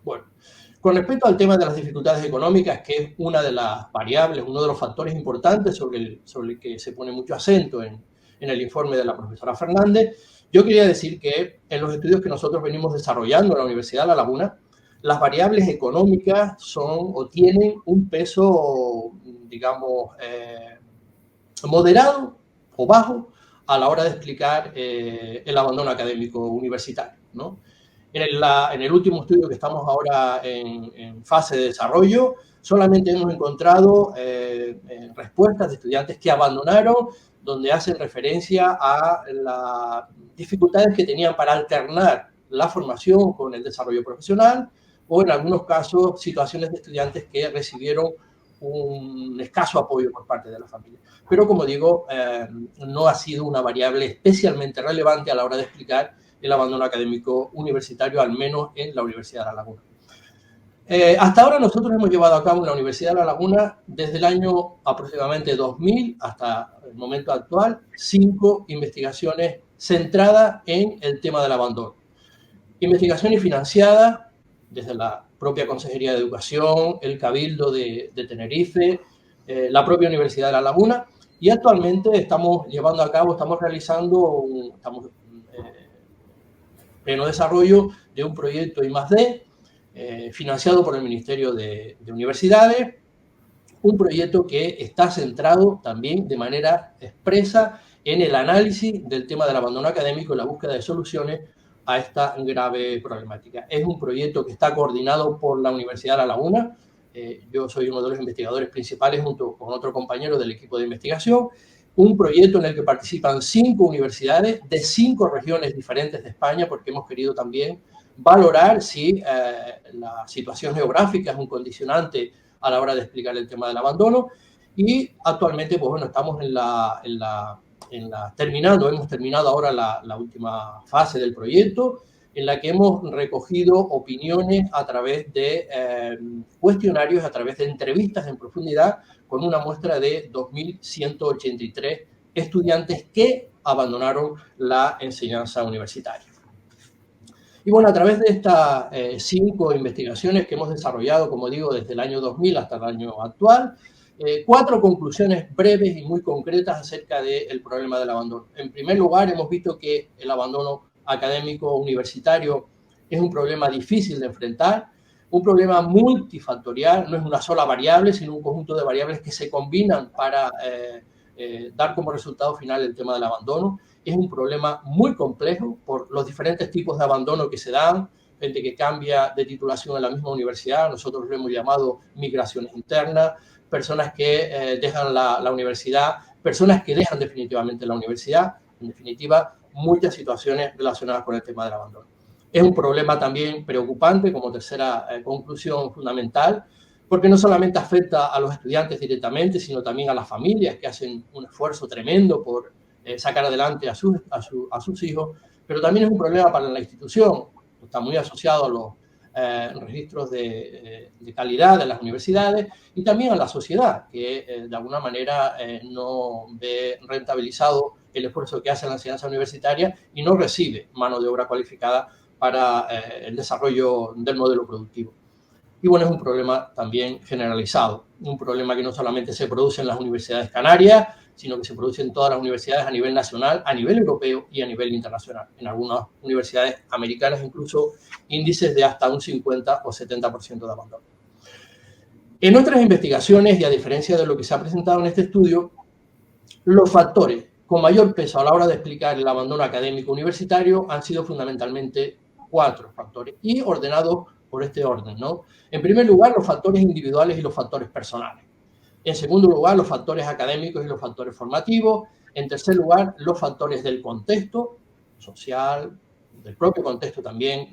Bueno, con respecto al tema de las dificultades económicas, que es una de las variables, uno de los factores importantes sobre el que se pone mucho acento en el informe de la profesora Fernández, yo quería decir que en los estudios que nosotros venimos desarrollando en la Universidad de La Laguna, las variables económicas son o tienen un peso, digamos, moderado o bajo a la hora de explicar el abandono académico universitario, ¿no? En el último estudio que estamos ahora en fase de desarrollo, solamente hemos encontrado respuestas de estudiantes que abandonaron donde hacen referencia a las dificultades que tenían para alternar la formación con el desarrollo profesional, o en algunos casos situaciones de estudiantes que recibieron un escaso apoyo por parte de la familia. Pero, como digo, no ha sido una variable especialmente relevante a la hora de explicar el abandono académico universitario, al menos en la Universidad de La Laguna. Hasta ahora nosotros hemos llevado a cabo en la Universidad de La Laguna, desde el año aproximadamente 2000 hasta el momento actual, 5 investigaciones centradas en el tema del abandono. Investigaciones financiadas desde la propia Consejería de Educación, el Cabildo de Tenerife, la propia Universidad de La Laguna, y actualmente estamos llevando a cabo, estamos realizando, estamos en pleno desarrollo de un proyecto I+D, financiado por el Ministerio de Universidades, un proyecto que está centrado también de manera expresa en el análisis del tema del abandono académico y la búsqueda de soluciones a esta grave problemática. Es un proyecto que está coordinado por la Universidad de La Laguna. Yo soy uno de los investigadores principales junto con otro compañero del equipo de investigación. Un proyecto en el que participan 5 universidades de 5 regiones diferentes de España, porque hemos querido también valorar si la situación geográfica es un condicionante a la hora de explicar el tema del abandono. Y actualmente, pues bueno, estamos hemos terminado ahora la última fase del proyecto, en la que hemos recogido opiniones a través de cuestionarios, a través de entrevistas en profundidad, con una muestra de 2.183 estudiantes que abandonaron la enseñanza universitaria. Y bueno, a través de estas 5 investigaciones que hemos desarrollado, como digo, desde el año 2000 hasta el año actual, 4 conclusiones breves y muy concretas acerca del problema del abandono. En primer lugar, hemos visto que el abandono académico universitario es un problema difícil de enfrentar, un problema multifactorial, no es una sola variable, sino un conjunto de variables que se combinan para dar como resultado final el tema del abandono. Es un problema muy complejo por los diferentes tipos de abandono que se dan, gente que cambia de titulación en la misma universidad, nosotros lo hemos llamado migraciones internas, personas que dejan la universidad, personas que dejan definitivamente la universidad, en definitiva, muchas situaciones relacionadas con el tema del abandono. Es un problema también preocupante, como tercera conclusión fundamental, porque no solamente afecta a los estudiantes directamente, sino también a las familias que hacen un esfuerzo tremendo por sacar adelante a sus hijos, pero también es un problema para la institución, está muy asociado a los registros de calidad de las universidades y también a la sociedad, que de alguna manera no ve rentabilizado el esfuerzo que hace la enseñanza universitaria y no recibe mano de obra cualificada para el desarrollo del modelo productivo. Y bueno, es un problema también generalizado, un problema que no solamente se produce en las universidades canarias, sino que se produce en todas las universidades a nivel nacional, a nivel europeo y a nivel internacional. En algunas universidades americanas incluso índices de hasta un 50 o 70% de abandono. En otras investigaciones, y a diferencia de lo que se ha presentado en este estudio, los factores con mayor peso a la hora de explicar el abandono académico universitario han sido fundamentalmente 4 factores y ordenados por este orden, ¿no? En primer lugar, los factores individuales y los factores personales. En segundo lugar, los factores académicos y los factores formativos. En tercer lugar, los factores del contexto social, del propio contexto también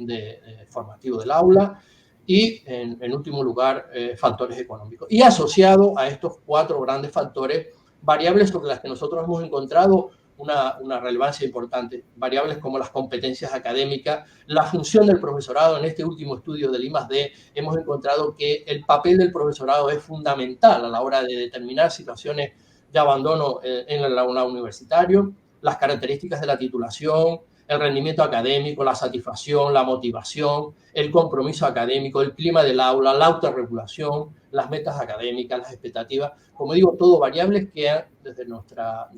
formativo del aula. Y, en último lugar, factores económicos. Y asociado a estos 4 grandes factores, variables sobre las que nosotros hemos encontrado una relevancia importante, variables como las competencias académicas, la función del profesorado. En este último estudio del I+D hemos encontrado que el papel del profesorado es fundamental a la hora de determinar situaciones de abandono en el aula universitario, las características de la titulación, el rendimiento académico, la satisfacción, la motivación, el compromiso académico, el clima del aula, la autorregulación, las metas académicas, las expectativas. Como digo, todo variables que desde nuestra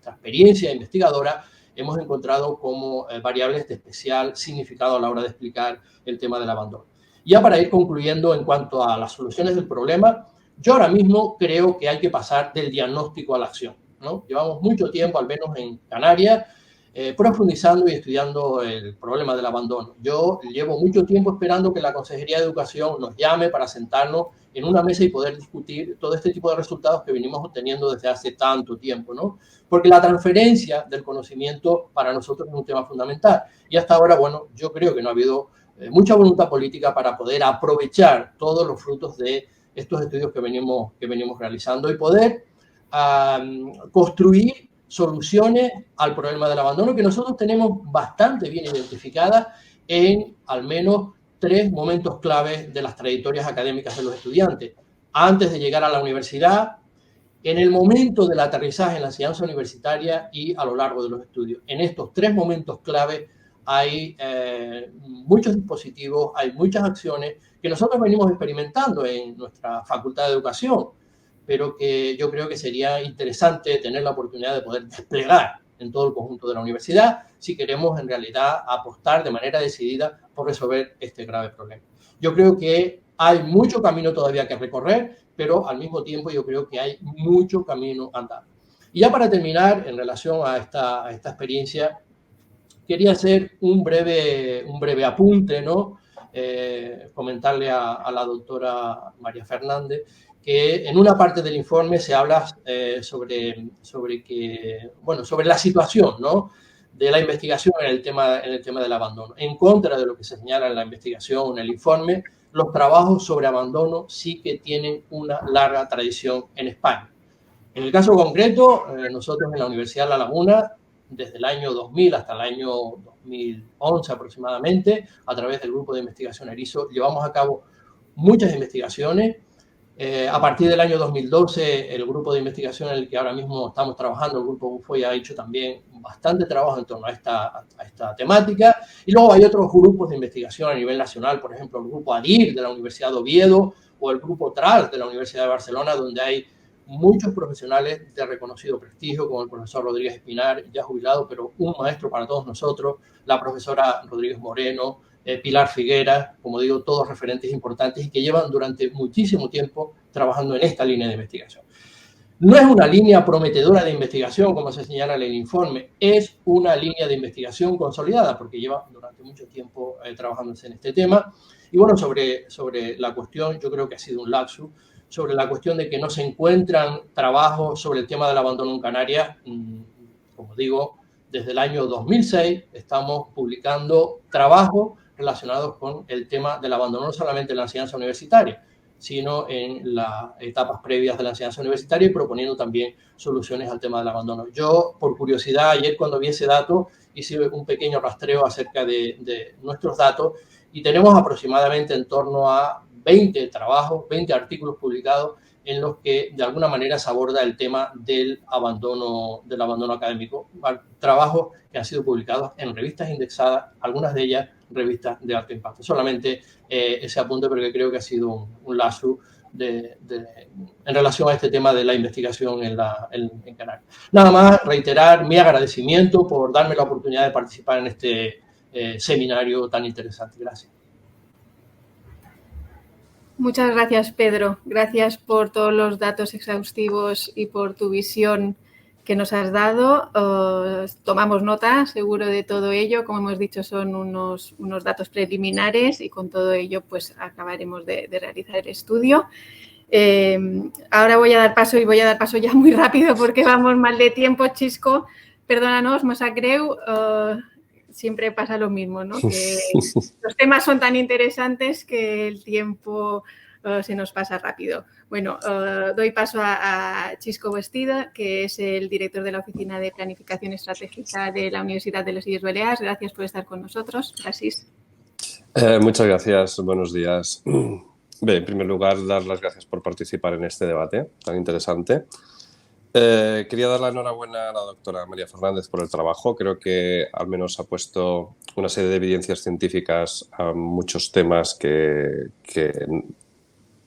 experiencia investigadora hemos encontrado como variables de especial significado a la hora de explicar el tema del abandono. Ya para ir concluyendo en cuanto a las soluciones del problema, yo ahora mismo creo que hay que pasar del diagnóstico a la acción, ¿no? Llevamos mucho tiempo, al menos en Canarias, profundizando y estudiando el problema del abandono. Yo llevo mucho tiempo esperando que la Consejería de Educación nos llame para sentarnos en una mesa y poder discutir todo este tipo de resultados que venimos obteniendo desde hace tanto tiempo, ¿no? Porque la transferencia del conocimiento para nosotros es un tema fundamental. Y hasta ahora, bueno, yo creo que no ha habido mucha voluntad política para poder aprovechar todos los frutos de estos estudios que venimos realizando y poder construir soluciones al problema del abandono que nosotros tenemos bastante bien identificadas en al menos 3 momentos claves de las trayectorias académicas de los estudiantes. Antes de llegar a la universidad, en el momento del aterrizaje en la enseñanza universitaria y a lo largo de los estudios. En estos 3 momentos clave hay muchos dispositivos, hay muchas acciones que nosotros venimos experimentando en nuestra Facultad de Educación, pero que yo creo que sería interesante tener la oportunidad de poder desplegar en todo el conjunto de la universidad si queremos en realidad apostar de manera decidida por resolver este grave problema. Yo creo que hay mucho camino todavía que recorrer, pero al mismo tiempo yo creo que hay mucho camino andado. Y ya para terminar, en relación a esta experiencia, quería hacer un breve apunte, ¿no? Comentarle a la doctora María Fernández que en una parte del informe se habla sobre la situación, ¿no?, de la investigación en el tema del abandono. En contra de lo que se señala en la investigación, en el informe, los trabajos sobre abandono sí que tienen una larga tradición en España. En el caso concreto, nosotros en la Universidad de La Laguna, desde el año 2000 hasta el año 2011 aproximadamente, a través del grupo de investigación ERIZO, llevamos a cabo muchas investigaciones. A partir del año 2012, el grupo de investigación en el que ahora mismo estamos trabajando, el grupo UFOI, ha hecho también bastante trabajo en torno a esta temática. Y luego hay otros grupos de investigación a nivel nacional, por ejemplo, el grupo ADIR de la Universidad de Oviedo o el grupo TRAS de la Universidad de Barcelona, donde hay muchos profesionales de reconocido prestigio, como el profesor Rodríguez Espinar, ya jubilado, pero un maestro para todos nosotros, la profesora Rodríguez Moreno, Pilar Figuera, como digo, todos referentes importantes y que llevan durante muchísimo tiempo trabajando en esta línea de investigación. No es una línea prometedora de investigación, como se señala en el informe, es una línea de investigación consolidada, porque lleva durante mucho tiempo trabajándose en este tema. Y bueno, sobre la cuestión, yo creo que ha sido un lapsus, sobre la cuestión de que no se encuentran trabajos sobre el tema del abandono en Canarias. Como digo, desde el año 2006 estamos publicando trabajos relacionados con el tema del abandono, no solamente en la enseñanza universitaria, sino en las etapas previas de la enseñanza universitaria y proponiendo también soluciones al tema del abandono. Yo, por curiosidad, ayer cuando vi ese dato, hice un pequeño rastreo acerca de nuestros datos y tenemos aproximadamente en torno a 20 trabajos, 20 artículos publicados en los que de alguna manera se aborda el tema del abandono académico. Trabajos que han sido publicados en revistas indexadas, algunas de ellas revistas de alto impacto. Solamente ese apunte porque creo que ha sido un lapsus en relación a este tema de la investigación en Canarias. Nada más reiterar mi agradecimiento por darme la oportunidad de participar en este seminario tan interesante. Gracias. Muchas gracias, Pedro. Gracias por todos los datos exhaustivos y por tu visión que nos has dado. Tomamos nota, seguro, de todo ello. Como hemos dicho, son unos datos preliminares y con todo ello pues acabaremos de realizar el estudio. Ahora voy a dar paso ya muy rápido porque vamos mal de tiempo, Chisco. Perdónanos, Mosacreu. Siempre pasa lo mismo, ¿no? Que los temas son tan interesantes que el tiempo se nos pasa rápido. Bueno, doy paso a Chisco Bastida, que es el director de la Oficina de Planificación Estratégica de la Universidad de les Illes Balears. Gracias por estar con nosotros. Gracias. Muchas gracias. Buenos días. Bé, en primer lugar, dar las gracias por participar en este debate tan interesante. Quería dar la enhorabuena a la doctora María Fernández por el trabajo. Creo que al menos ha puesto una serie de evidencias científicas a muchos temas que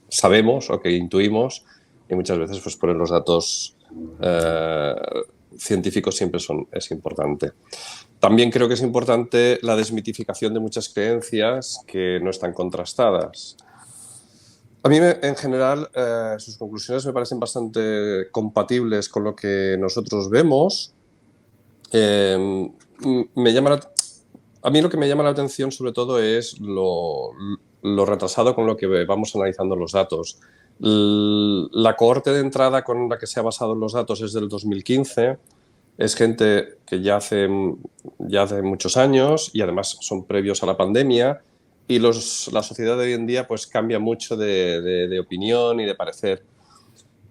sabemos o que intuimos y muchas veces pues, poner los datos científicos siempre es importante. También creo que es importante la desmitificación de muchas creencias que no están contrastadas. A mí, en general, sus conclusiones me parecen bastante compatibles con lo que nosotros vemos. a mí lo que me llama la atención sobre todo es lo retrasado con lo que vamos analizando los datos. La cohorte de entrada con la que se ha basado en los datos es del 2015. Es gente que ya hace muchos años y además son previos a la pandemia, y la sociedad de hoy en día pues cambia mucho de opinión y de parecer.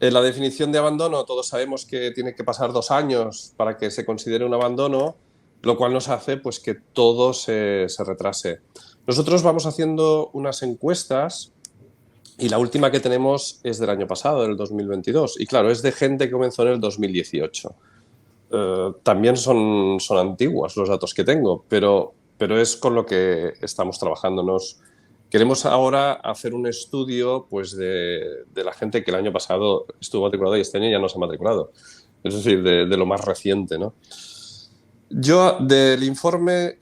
En la definición de abandono todos sabemos que tiene que pasar 2 años para que se considere un abandono, lo cual nos hace pues que todo se retrase. Nosotros vamos haciendo unas encuestas y la última que tenemos es del año pasado, del 2022, y claro, es de gente que comenzó en el 2018. También son antiguos los datos que tengo, pero es con lo que estamos trabajando. Queremos ahora hacer un estudio pues, de la gente que el año pasado estuvo matriculada y este año ya no se ha matriculado. Es decir, de lo más reciente, ¿no? Yo, del informe,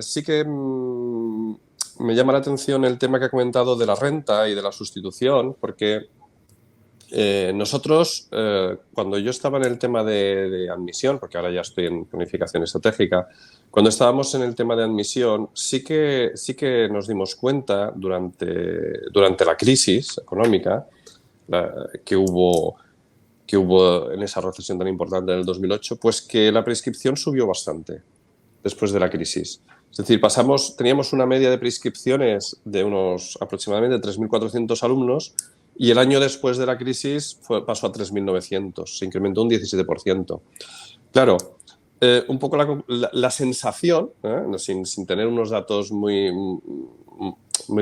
sí que me llama la atención el tema que ha comentado de la renta y de la sustitución, porque nosotros, cuando yo estaba en el tema de admisión, porque ahora ya estoy en planificación estratégica, cuando estábamos en el tema de admisión, sí que nos dimos cuenta durante la crisis económica que hubo en esa recesión tan importante en el 2008, pues que la prescripción subió bastante después de la crisis. Es decir, teníamos una media de prescripciones de unos aproximadamente 3.400 alumnos, y el año después de la crisis pasó a 3.900, se incrementó un 17%. Claro, un poco la sensación, sin tener unos datos muy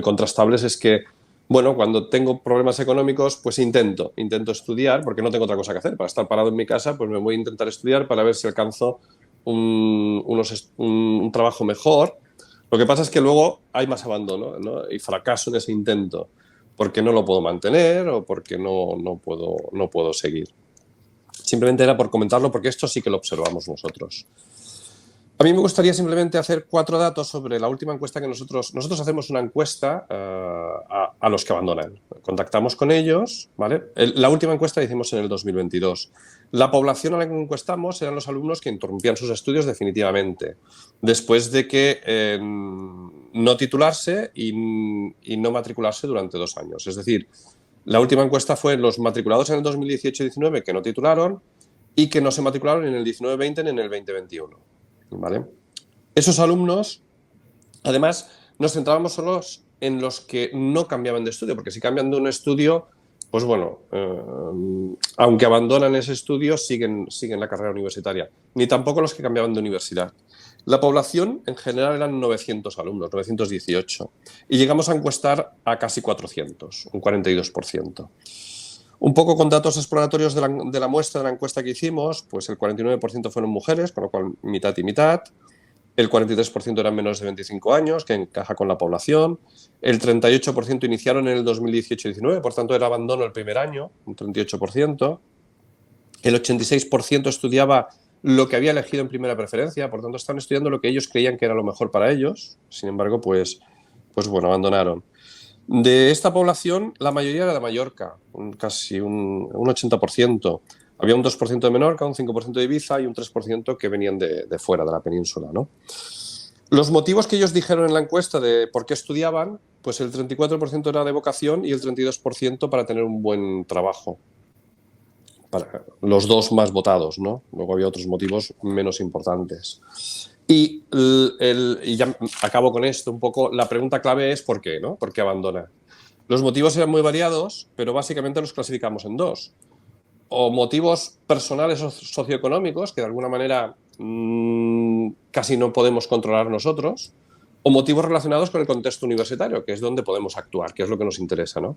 contrastables, es que, bueno, cuando tengo problemas económicos, pues intento estudiar, porque no tengo otra cosa que hacer. Para estar parado en mi casa, pues me voy a intentar estudiar para ver si alcanzo un trabajo mejor. Lo que pasa es que luego hay más abandono, ¿no? Y fracaso en ese intento, porque no lo puedo mantener o porque no puedo seguir. Simplemente era por comentarlo, porque esto sí que lo observamos nosotros. A mí me gustaría simplemente hacer 4 datos sobre la última encuesta que nosotros hacemos una encuesta a los que abandonan. Contactamos con ellos, ¿vale? La última encuesta la hicimos en el 2022. La población a la que encuestamos eran los alumnos que interrumpían sus estudios definitivamente, después de que no titularse y no matricularse durante 2 años. Es decir, la última encuesta fue los matriculados en el 2018-19 que no titularon y que no se matricularon en el 19-20 ni en el 20-21. ¿Vale? Esos alumnos, además, nos centrábamos solos en los que no cambiaban de estudio, porque si cambian de un estudio, pues bueno, aunque abandonan ese estudio, siguen la carrera universitaria. Ni tampoco los que cambiaban de universidad. La población en general eran 900 alumnos, 918, y llegamos a encuestar a casi 400, un 42%. Un poco con datos exploratorios de la muestra de la encuesta que hicimos, pues el 49% fueron mujeres, con lo cual mitad y mitad. El 43% eran menores de 25 años, que encaja con la población. El 38% iniciaron en el 2018-19, por tanto era abandono el primer año, un 38%. El 86% estudiaba lo que había elegido en primera preferencia, por tanto estaban estudiando lo que ellos creían que era lo mejor para ellos. Sin embargo, pues bueno, abandonaron. De esta población, la mayoría era de Mallorca, casi un 80%. Había un 2% de Menorca, un 5% de Ibiza y un 3% que venían de fuera, de la península, ¿no? Los motivos que ellos dijeron en la encuesta de por qué estudiaban, pues el 34% era de vocación y el 32% para tener un buen trabajo. Para los 2 más votados, ¿no? Luego había otros motivos menos importantes. Y ya acabo con esto un poco. La pregunta clave es ¿por qué? ¿No? ¿Por qué abandona? Los motivos eran muy variados, pero básicamente los clasificamos en 2. O motivos personales o socioeconómicos, que de alguna manera casi no podemos controlar nosotros, o motivos relacionados con el contexto universitario, que es donde podemos actuar, que es lo que nos interesa, ¿no?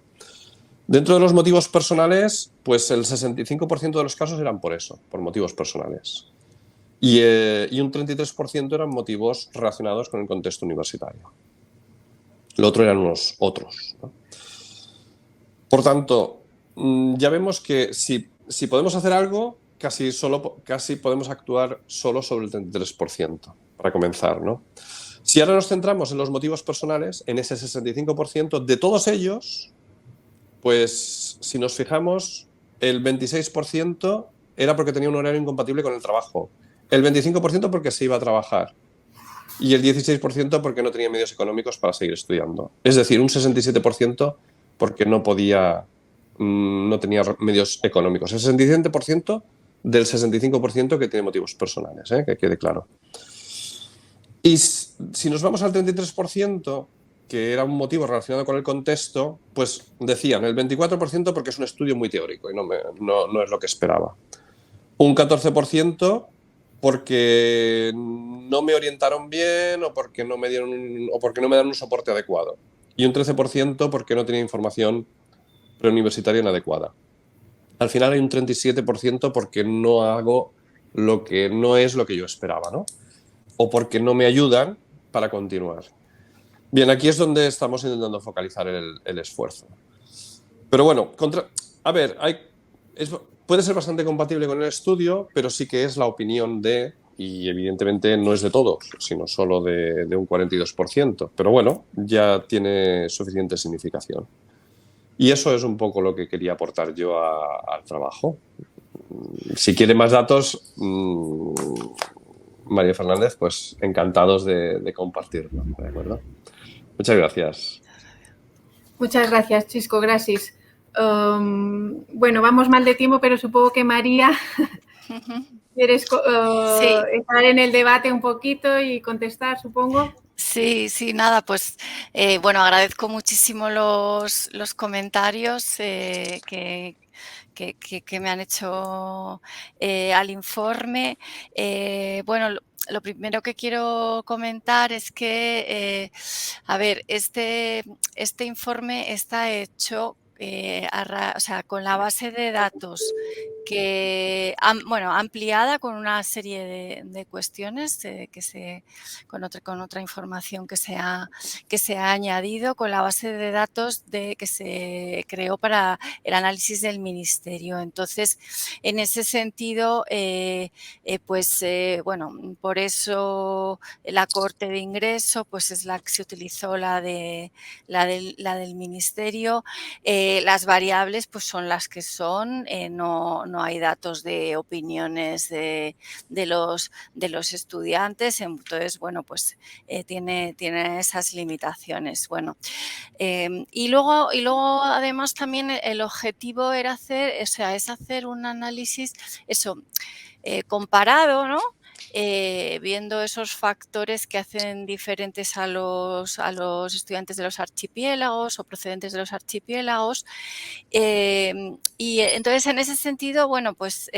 Dentro de los motivos personales, pues el 65% de los casos eran por eso, por motivos personales. Y un 33% eran motivos relacionados con el contexto universitario. Lo otro eran unos otros, ¿no? Por tanto, ya vemos que si podemos hacer algo, casi podemos actuar solo sobre el 33%, para comenzar, ¿no? Si ahora nos centramos en los motivos personales, en ese 65%, de todos ellos, pues si nos fijamos, el 26% era porque tenía un horario incompatible con el trabajo. el 25% porque se iba a trabajar y el 16% porque no tenía medios económicos para seguir estudiando. Es decir, un 67% porque no tenía medios económicos. El 67% del 65% que tiene motivos personales, que quede claro. Y si nos vamos al 33%, que era un motivo relacionado con el contexto, pues decían el 24% porque es un estudio muy teórico y no es lo que esperaba. Un 14% porque no me orientaron bien o porque no me dan un soporte adecuado. Y un 13% porque no tenía información preuniversitaria inadecuada. Al final hay un 37% porque no hago lo que no es lo que yo esperaba, ¿no? O porque no me ayudan para continuar. Bien, aquí es donde estamos intentando focalizar el esfuerzo. Pero bueno, a ver, puede ser bastante compatible con el estudio, pero sí que es la opinión y evidentemente no es de todos, sino solo de un 42%. Pero bueno, ya tiene suficiente significación. Y eso es un poco lo que quería aportar yo al trabajo. Si quiere más datos, María Fernández, pues encantados de compartirlo, ¿de acuerdo? Muchas gracias. Muchas gracias, Chisco, gracias. Bueno, vamos mal de tiempo, pero supongo que María, ¿quieres estar en el debate un poquito y contestar, supongo? Sí, nada, pues bueno, agradezco muchísimo los comentarios que me han hecho al informe. Bueno, lo primero que quiero comentar es que, a ver, este informe está hecho con la base de datos ampliada con una serie de cuestiones con otra información que se ha añadido con la base de datos que se creó para el análisis del Ministerio. Entonces, en ese sentido, bueno, por eso la corte de ingreso pues es la que se utilizó, la del Ministerio. Las variables pues son las que son, no hay datos de opiniones de los estudiantes, entonces, bueno, pues tiene esas limitaciones. Bueno, y luego además también el objetivo era es hacer un análisis comparado, ¿no? Viendo esos factores que hacen diferentes a los estudiantes de los archipiélagos o procedentes de los archipiélagos. Y entonces, en ese sentido, bueno, pues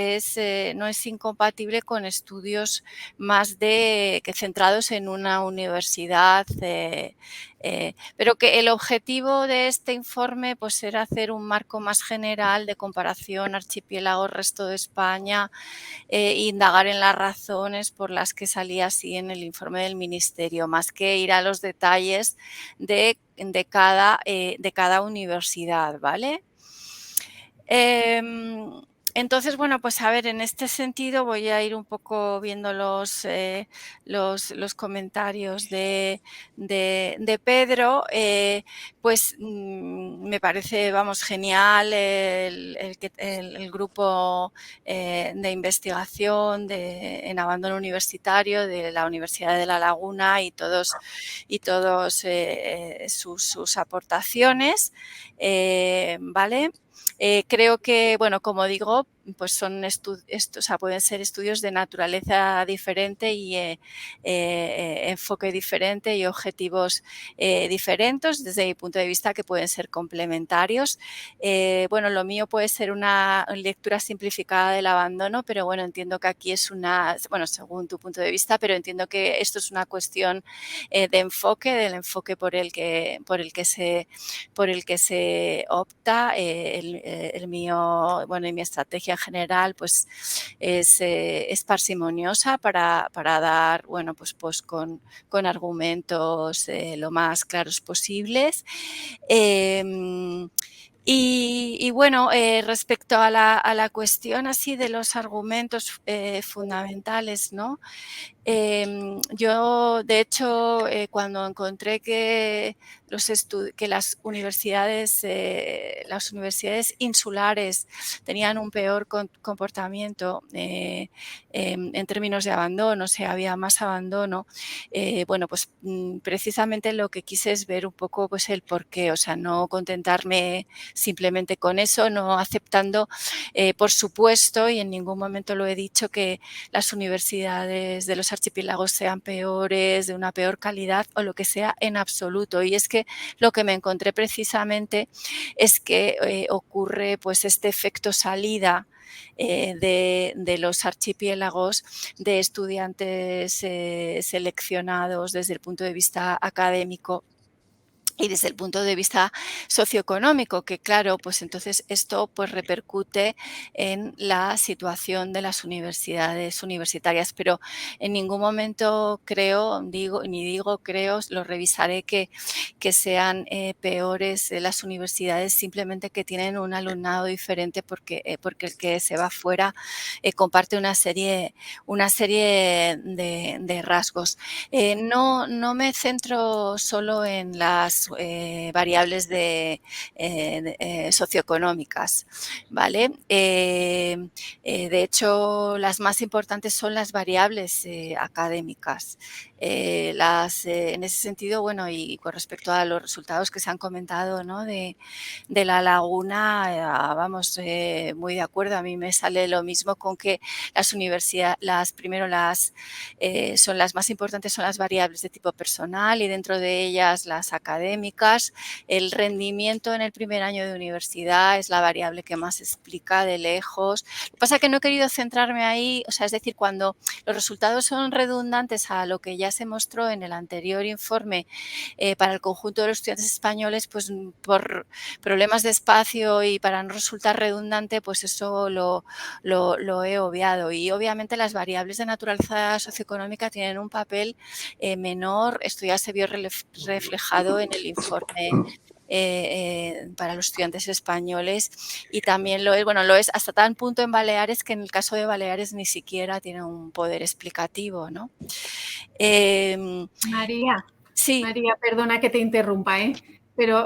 no es incompatible con estudios más que centrados en una universidad, pero que el objetivo de este informe pues era hacer un marco más general de comparación archipiélago-resto de España, indagar en las razones por las que salía así en el informe del Ministerio, más que ir a los detalles de cada universidad, ¿vale? Entonces, bueno, pues a ver, en este sentido voy a ir un poco viendo los comentarios de Pedro. Pues me parece, vamos, genial el grupo de investigación en abandono universitario de la Universidad de La Laguna y todos sus aportaciones, ¿vale? Creo que, bueno, como digo, pues son pueden ser estudios de naturaleza diferente y enfoque diferente y objetivos diferentes desde mi punto de vista, que pueden ser complementarios. Bueno, lo mío puede ser una lectura simplificada del abandono, pero bueno, entiendo que aquí es según tu punto de vista, pero entiendo que esto es una cuestión del enfoque por el que se opta. El mío, bueno, y mi estrategia en general pues es parsimoniosa para dar, bueno, pues con argumentos lo más claros posibles. Y bueno, respecto a la cuestión así de los argumentos fundamentales, ¿no? Yo, de hecho, cuando encontré que las universidades insulares tenían un peor comportamiento en términos de abandono, o sea, había más abandono, bueno, pues precisamente lo que quise es ver un poco pues el porqué, o sea, no contentarme simplemente con eso, no aceptando, por supuesto, y en ningún momento lo he dicho, que las universidades de los archipiélagos sean peores, de una peor calidad o lo que sea, en absoluto. Y es que lo que me encontré precisamente es que ocurre pues este efecto salida de los archipiélagos de estudiantes seleccionados desde el punto de vista académico y desde el punto de vista socioeconómico, que claro, pues entonces esto pues repercute en la situación de las universidades universitarias, pero en ningún momento creo, creo, lo revisaré, que sean peores las universidades simplemente que tienen un alumnado diferente porque el que se va fuera comparte una serie de rasgos. No me centro solo en las variables socioeconómicas, ¿vale? De hecho, las más importantes son las variables académicas. En ese sentido, bueno, y con respecto a los resultados que se han comentado, ¿no?, de La Laguna, vamos, muy de acuerdo. A mí me sale lo mismo con que las universidades, son las más importantes, son las variables de tipo personal y dentro de ellas las académicas. El rendimiento en el primer año de universidad es la variable que más explica de lejos. Lo que pasa es que no he querido centrarme ahí, o sea, es decir, cuando los resultados son redundantes a lo que ya se mostró en el anterior informe para el conjunto de los estudiantes españoles, pues por problemas de espacio y para no resultar redundante, pues eso lo he obviado. Y obviamente las variables de naturaleza socioeconómica tienen un papel menor. Esto ya se vio reflejado en el informe para los estudiantes españoles y también lo es hasta tal punto en Baleares que en el caso de Baleares ni siquiera tiene un poder explicativo, ¿no? María, sí. María, perdona que te interrumpa, pero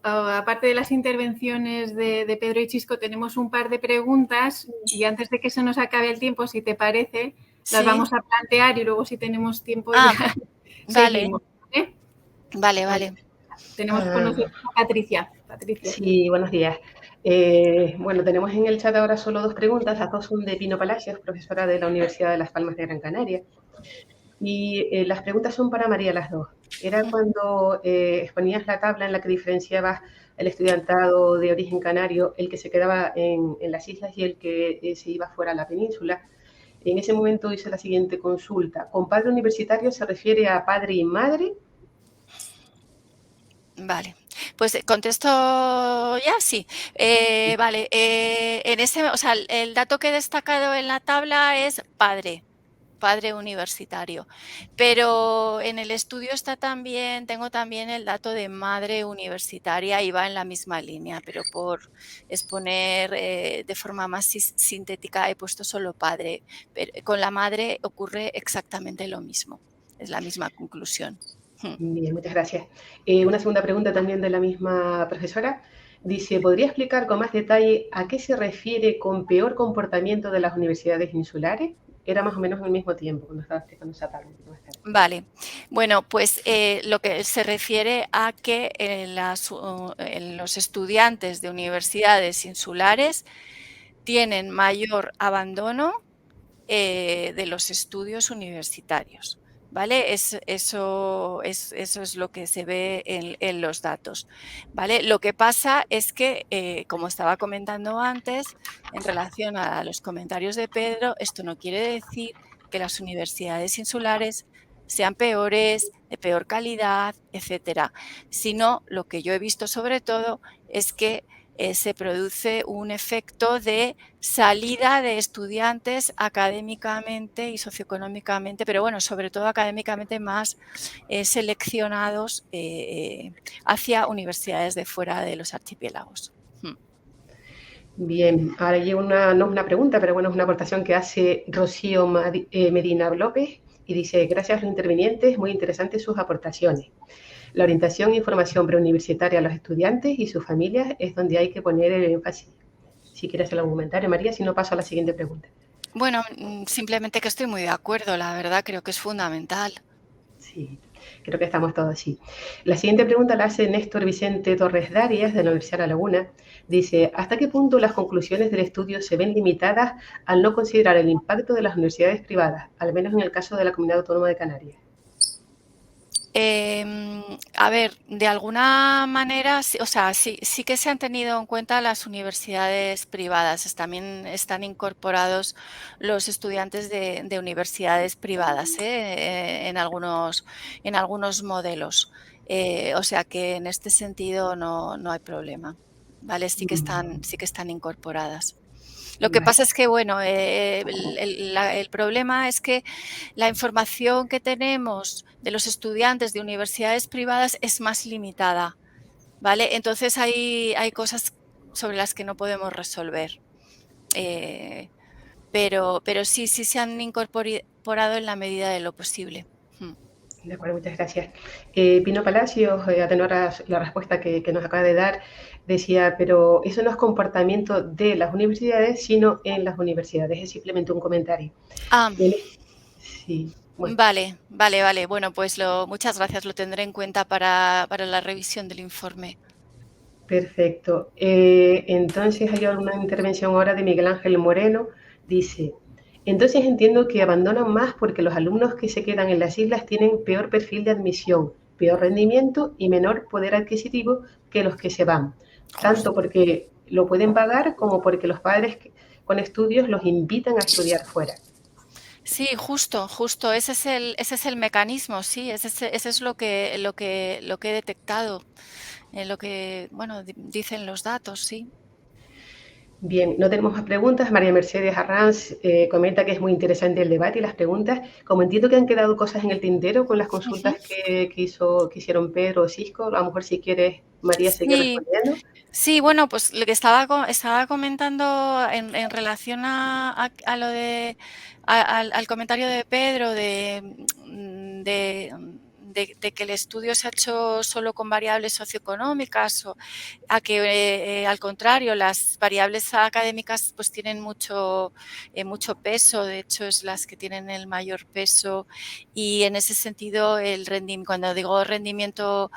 aparte de las intervenciones de Pedro y Chisco, tenemos un par de preguntas y antes de que se nos acabe el tiempo, si te parece, las vamos a plantear y luego si tenemos tiempo ya seguimos. Vale. Tenemos con nosotros a Patricia. Sí, buenos días. Bueno, tenemos en el chat ahora solo dos preguntas. Las dos son de Pino Palacios, profesora de la Universidad de Las Palmas de Gran Canaria. Y las preguntas son para María las dos. Era cuando exponías la tabla en la que diferenciabas el estudiantado de origen canario, el que se quedaba en las islas y el que se iba fuera a la península. En ese momento hice la siguiente consulta. ¿Con padre universitario se refiere a padre y madre? Vale, pues contesto ya, sí. Vale, o sea, el dato que he destacado en la tabla es padre universitario, pero en el estudio tengo también el dato de madre universitaria y va en la misma línea, pero por exponer de forma más sintética he puesto solo padre, pero con la madre ocurre exactamente lo mismo, es la misma conclusión. Bien, muchas gracias. Una segunda pregunta también de la misma profesora. Dice, ¿podría explicar con más detalle a qué se refiere con peor comportamiento de las universidades insulares? Era más o menos al mismo tiempo cuando estaba explicando esa tabla. Vale, bueno, pues lo que se refiere a que los estudiantes de universidades insulares tienen mayor abandono de los estudios universitarios, ¿vale? Eso es lo que se ve en los datos, ¿vale? Lo que pasa es que, como estaba comentando antes, en relación a los comentarios de Pedro, esto no quiere decir que las universidades insulares sean peores, de peor calidad, etcétera, sino lo que yo he visto sobre todo es que se produce un efecto de salida de estudiantes académicamente y socioeconómicamente, pero bueno, sobre todo académicamente más seleccionados hacia universidades de fuera de los archipiélagos. Bien, ahora llega no es una pregunta, pero bueno, es una aportación que hace Rocío Medina López. y dice, gracias a los intervinientes, muy interesantes sus aportaciones. La orientación e información preuniversitaria a los estudiantes y sus familias es donde hay que poner el énfasis. Si quieres hacer algún comentario, María, si no paso a la siguiente pregunta. Bueno, simplemente que estoy muy de acuerdo, la verdad, creo que es fundamental. Sí, creo que estamos todos así. La siguiente pregunta la hace Néstor Vicente Torres Darias, de la Universidad de La Laguna. Dice, ¿hasta qué punto las conclusiones del estudio se ven limitadas al no considerar el impacto de las universidades privadas, al menos en el caso de la Comunidad Autónoma de Canarias? A ver, de alguna manera, o sea, sí que se han tenido en cuenta las universidades privadas. También están incorporados los estudiantes de universidades privadas, en algunos modelos. O sea que en este sentido no hay problema, ¿vale? Sí que están incorporadas. Lo que pasa es que, bueno, el problema es que la información que tenemos de los estudiantes de universidades privadas es más limitada, ¿vale? Entonces hay cosas sobre las que no podemos resolver. Pero sí se han incorporado en la medida de lo posible. De acuerdo, muchas gracias. Pino Palacios, a tenor a la respuesta que nos acaba de dar, decía, pero eso no es comportamiento de las universidades, sino en las universidades. Es simplemente un comentario. Sí. Bueno. Vale. Bueno, pues muchas gracias. Lo tendré en cuenta para la revisión del informe. Perfecto. Entonces hay una intervención ahora de Miguel Ángel Moreno. Dice, entonces entiendo que abandonan más porque los alumnos que se quedan en las islas tienen peor perfil de admisión, peor rendimiento y menor poder adquisitivo que los que se van. Tanto porque lo pueden pagar como porque los padres con estudios los invitan a estudiar fuera. Sí, justo. Ese es el mecanismo, sí. Ese es lo que he detectado, lo que, bueno, dicen los datos, sí. Bien, no tenemos más preguntas. María Mercedes Arranz comenta que es muy interesante el debate y las preguntas. Como entiendo que han quedado cosas en el tintero con las consultas que hicieron Pedro o Cisco, a lo mejor si quieres, María, seguir respondiendo. Sí, bueno, pues lo que estaba comentando en relación a lo de al comentario de Pedro de que el estudio se ha hecho solo con variables socioeconómicas o a que al contrario las variables académicas pues tienen mucho peso, de hecho es las que tienen el mayor peso y en ese sentido cuando digo rendimiento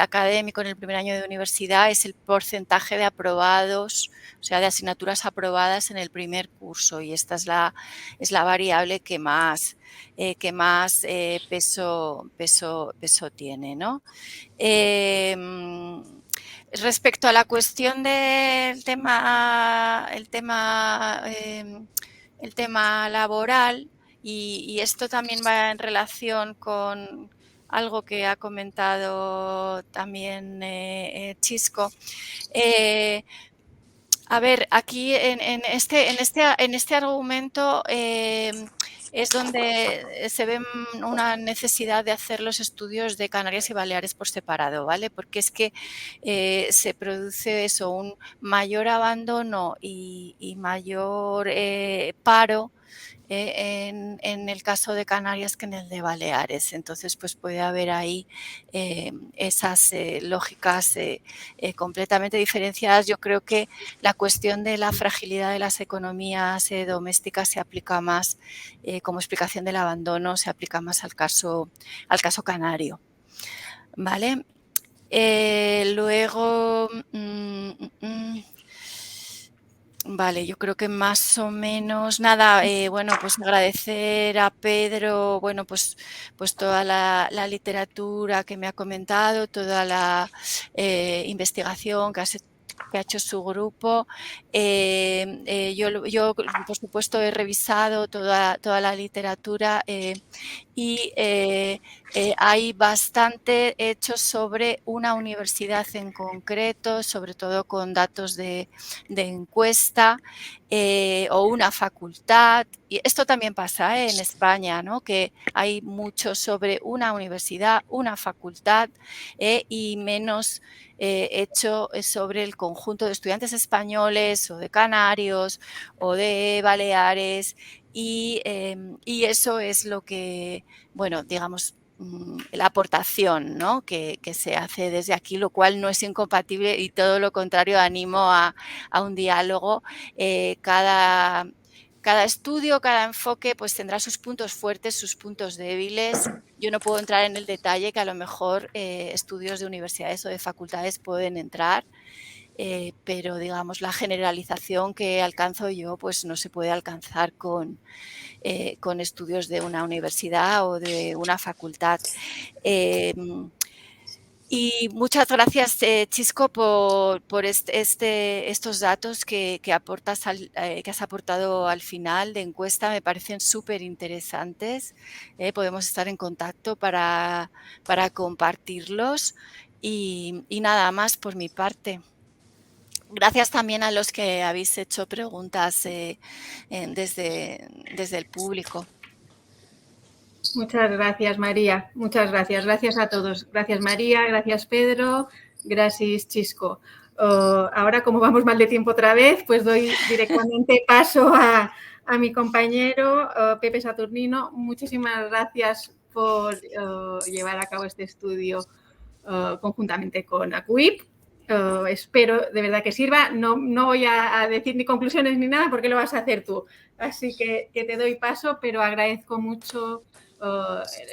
académico en el primer año de universidad es el porcentaje de aprobados, o sea de asignaturas aprobadas en el primer curso y esta es la variable que más peso tiene, ¿no? Respecto a la cuestión del tema laboral, y esto también va en relación con algo que ha comentado también Chisco. A ver, aquí en este argumento es donde se ve una necesidad de hacer los estudios de Canarias y Baleares por separado, ¿vale? Porque es que se produce eso, un mayor abandono y mayor paro en el caso de Canarias que en el de Baleares. Entonces, pues puede haber ahí esas lógicas completamente diferenciadas. Yo creo que la cuestión de la fragilidad de las economías domésticas se aplica más, como explicación del abandono, se aplica más al caso canario. ¿Vale? Luego... Vale, yo creo que más o menos nada, bueno, pues agradecer a Pedro, bueno, pues toda la literatura que me ha comentado, toda la investigación que ha hecho su grupo. Yo, por supuesto, he revisado toda la literatura y hay bastante hecho sobre una universidad en concreto, sobre todo con datos de encuesta. o una facultad. Y esto también pasa en España, ¿no? Que hay mucho sobre una universidad, una facultad y menos hecho sobre el conjunto de estudiantes españoles o de canarios o de Baleares y eso es lo que, bueno, digamos, la aportación, ¿no? que se hace desde aquí, lo cual no es incompatible y todo lo contrario, animo a un diálogo. Cada estudio, cada enfoque pues tendrá sus puntos fuertes, sus puntos débiles. Yo no puedo entrar en el detalle que a lo mejor estudios de universidades o de facultades pueden entrar, pero digamos la generalización que alcanzo yo pues no se puede alcanzar con estudios de una universidad o de una facultad. Y muchas gracias, Chisco, por estos datos que has aportado al final de encuesta. Me parecen súper interesantes. Podemos estar en contacto para compartirlos. Y nada más por mi parte. Gracias también a los que habéis hecho preguntas desde el público. Muchas gracias, María. Muchas gracias. Gracias a todos. Gracias, María. Gracias, Pedro. Gracias, Chisco. Ahora, como vamos mal de tiempo otra vez, pues doy directamente paso a mi compañero Pepe Saturnino. Muchísimas gracias por llevar a cabo este estudio conjuntamente con ACUIP. Espero de verdad que sirva. No voy a decir ni conclusiones ni nada porque lo vas a hacer tú. Así que te doy paso, pero agradezco mucho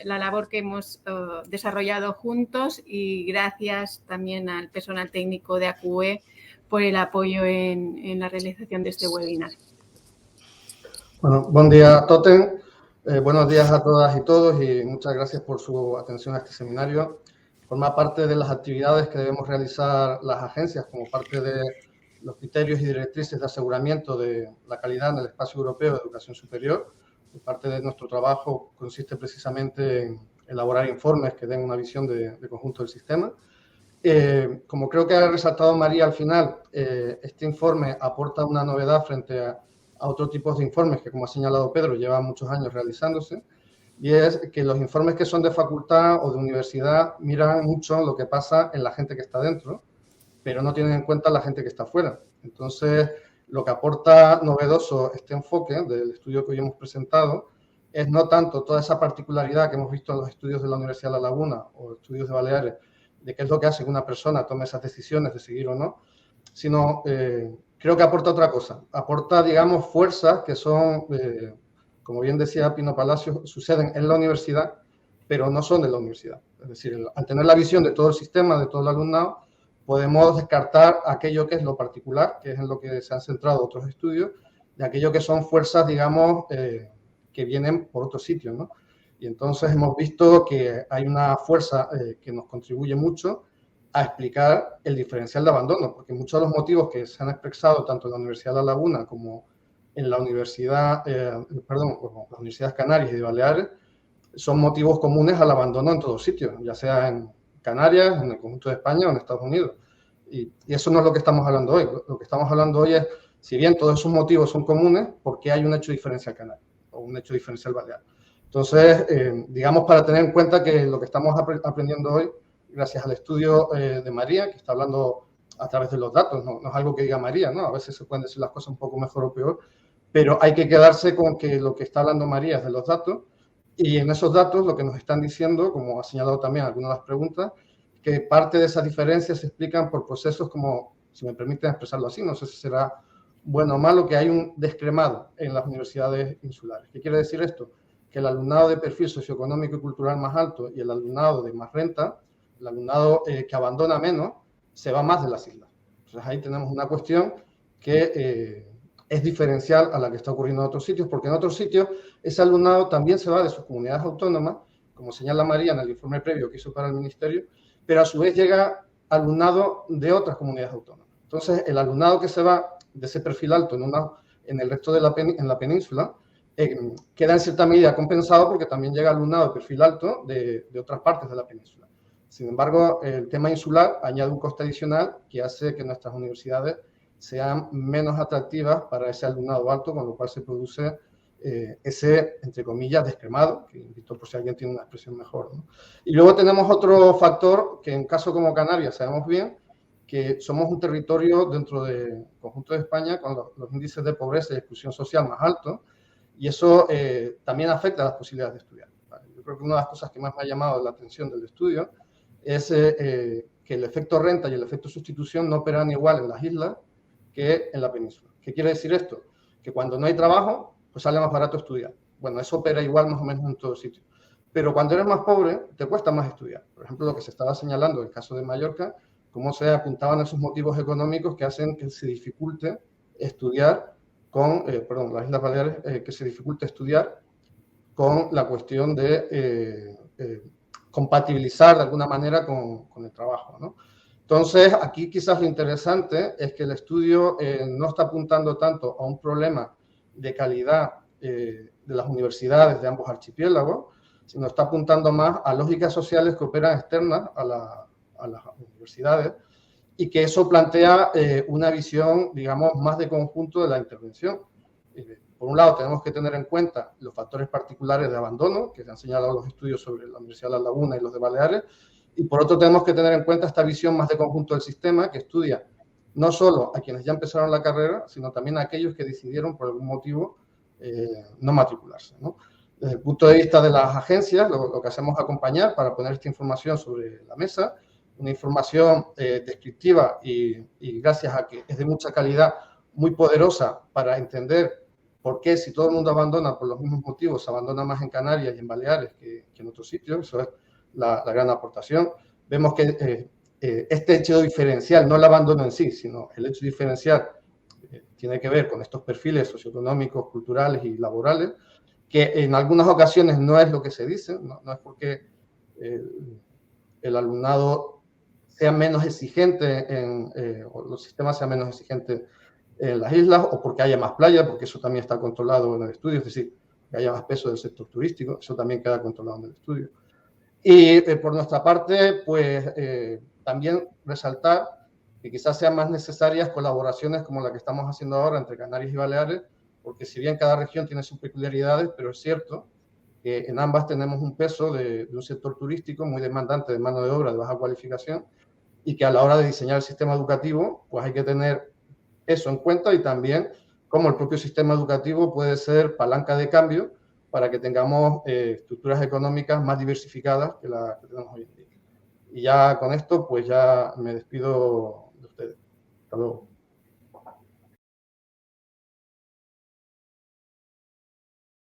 la labor que hemos desarrollado juntos y gracias también al personal técnico de ACUE por el apoyo en la realización de este webinar. Bueno, buen día a todos. Buenos días a todas y todos y muchas gracias por su atención a este seminario. Forma parte de las actividades que debemos realizar las agencias como parte de los criterios y directrices de aseguramiento de la calidad en el espacio europeo de educación superior. Parte de nuestro trabajo consiste precisamente en elaborar informes que den una visión de conjunto del sistema. Como creo que ha resaltado María al final, este informe aporta una novedad frente a otros tipos de informes que, como ha señalado Pedro, llevan muchos años realizándose, y es que los informes que son de facultad o de universidad miran mucho lo que pasa en la gente que está dentro, pero no tienen en cuenta la gente que está fuera. Entonces, lo que aporta novedoso este enfoque del estudio que hoy hemos presentado es no tanto toda esa particularidad que hemos visto en los estudios de la Universidad de La Laguna o estudios de Baleares, de qué es lo que hace que una persona tome esas decisiones de seguir o no, sino creo que aporta otra cosa. Aporta, digamos, fuerzas que son, como bien decía Pino Palacios, suceden en la universidad, pero no son de la universidad. Es decir, al tener la visión de todo el sistema, de todo el alumnado, podemos descartar aquello que es lo particular, que es en lo que se han centrado otros estudios, de aquello que son fuerzas, digamos, que vienen por otros sitios, ¿no? Y entonces hemos visto que hay una fuerza que nos contribuye mucho a explicar el diferencial de abandono, porque muchos de los motivos que se han expresado tanto en la Universidad de La Laguna como en la Universidad, las universidades Canarias y de Baleares, son motivos comunes al abandono en todos sitios, ya sea en Canarias, en el conjunto de España o en Estados Unidos. Y eso no es lo que estamos hablando hoy. Lo que estamos hablando hoy es, si bien todos esos motivos son comunes, ¿por qué hay un hecho diferencial canario o un hecho diferencial balear? Entonces, digamos, para tener en cuenta que lo que estamos aprendiendo hoy, gracias al estudio de María, que está hablando a través de los datos, no es algo que diga María, ¿no? A veces se pueden decir las cosas un poco mejor o peor, pero hay que quedarse con que lo que está hablando María es de los datos. Y en esos datos lo que nos están diciendo, como ha señalado también algunas de las preguntas, que parte de esas diferencias se explican por procesos como, si me permiten expresarlo así, no sé si será bueno o malo, que hay un descremado en las universidades insulares. ¿Qué quiere decir esto? Que el alumnado de perfil socioeconómico y cultural más alto y el alumnado de más renta, el alumnado que abandona menos, se va más de las islas. Entonces ahí tenemos una cuestión que es diferencial a la que está ocurriendo en otros sitios, porque en otros sitios ese alumnado también se va de sus comunidades autónomas, como señala María en el informe previo que hizo para el Ministerio, pero a su vez llega alumnado de otras comunidades autónomas. Entonces, el alumnado que se va de ese perfil alto en el resto de la península queda en cierta medida compensado porque también llega alumnado de perfil alto de otras partes de la península. Sin embargo, el tema insular añade un coste adicional que hace que nuestras universidades sean menos atractivas para ese alumnado alto, con lo cual se produce ese, entre comillas, descremado, que invito por si alguien tiene una expresión mejor, ¿no? Y luego tenemos otro factor que en caso como Canarias sabemos bien, que somos un territorio dentro del conjunto de España con los índices de pobreza y exclusión social más altos, y eso también afecta a las posibilidades de estudiar, ¿vale? Yo creo que una de las cosas que más me ha llamado la atención del estudio es que el efecto renta y el efecto sustitución no operan igual en las islas que en la península. ¿Qué quiere decir esto? Que cuando no hay trabajo, pues sale más barato estudiar. Bueno, eso opera igual más o menos en todo sitio. Pero cuando eres más pobre, te cuesta más estudiar. Por ejemplo, lo que se estaba señalando en el caso de Mallorca, cómo se apuntaban esos motivos económicos que hacen que se dificulte estudiar con, las Islas Baleares, que se dificulte estudiar con la cuestión de compatibilizar de alguna manera con el trabajo, ¿no? Entonces, aquí quizás lo interesante es que el estudio no está apuntando tanto a un problema de calidad de las universidades de ambos archipiélagos, sino está apuntando más a lógicas sociales que operan externas a las universidades, y que eso plantea una visión, digamos, más de conjunto de la intervención. Por un lado, tenemos que tener en cuenta los factores particulares de abandono, que se han señalado los estudios sobre la Universidad de La Laguna y los de Baleares, y por otro tenemos que tener en cuenta esta visión más de conjunto del sistema, que estudia no solo a quienes ya empezaron la carrera, sino también a aquellos que decidieron por algún motivo no matricularse, ¿no? Desde el punto de vista de las agencias, lo que hacemos es acompañar para poner esta información sobre la mesa, una información descriptiva y gracias a que es de mucha calidad, muy poderosa para entender por qué, si todo el mundo abandona por los mismos motivos, se abandona más en Canarias y en Baleares que en otros sitios. Eso es la gran aportación. Vemos que este hecho diferencial, no el abandono en sí, sino el hecho diferencial, tiene que ver con estos perfiles socioeconómicos, culturales y laborales, que en algunas ocasiones no es lo que se dice, no es porque el alumnado sea menos exigente o los sistemas sean menos exigentes en las islas, o porque haya más playa, porque eso también está controlado en el estudio, es decir, que haya más peso del sector turístico, eso también queda controlado en el estudio. Y por nuestra parte, pues también resaltar que quizás sean más necesarias colaboraciones como la que estamos haciendo ahora entre Canarias y Baleares, porque si bien cada región tiene sus peculiaridades, pero es cierto que en ambas tenemos un peso de un sector turístico muy demandante de mano de obra de baja cualificación, y que a la hora de diseñar el sistema educativo, pues hay que tener eso en cuenta, y también cómo el propio sistema educativo puede ser palanca de cambio para que tengamos estructuras económicas más diversificadas que las que tenemos hoy en día. Y ya con esto, pues ya me despido de ustedes. Hasta luego.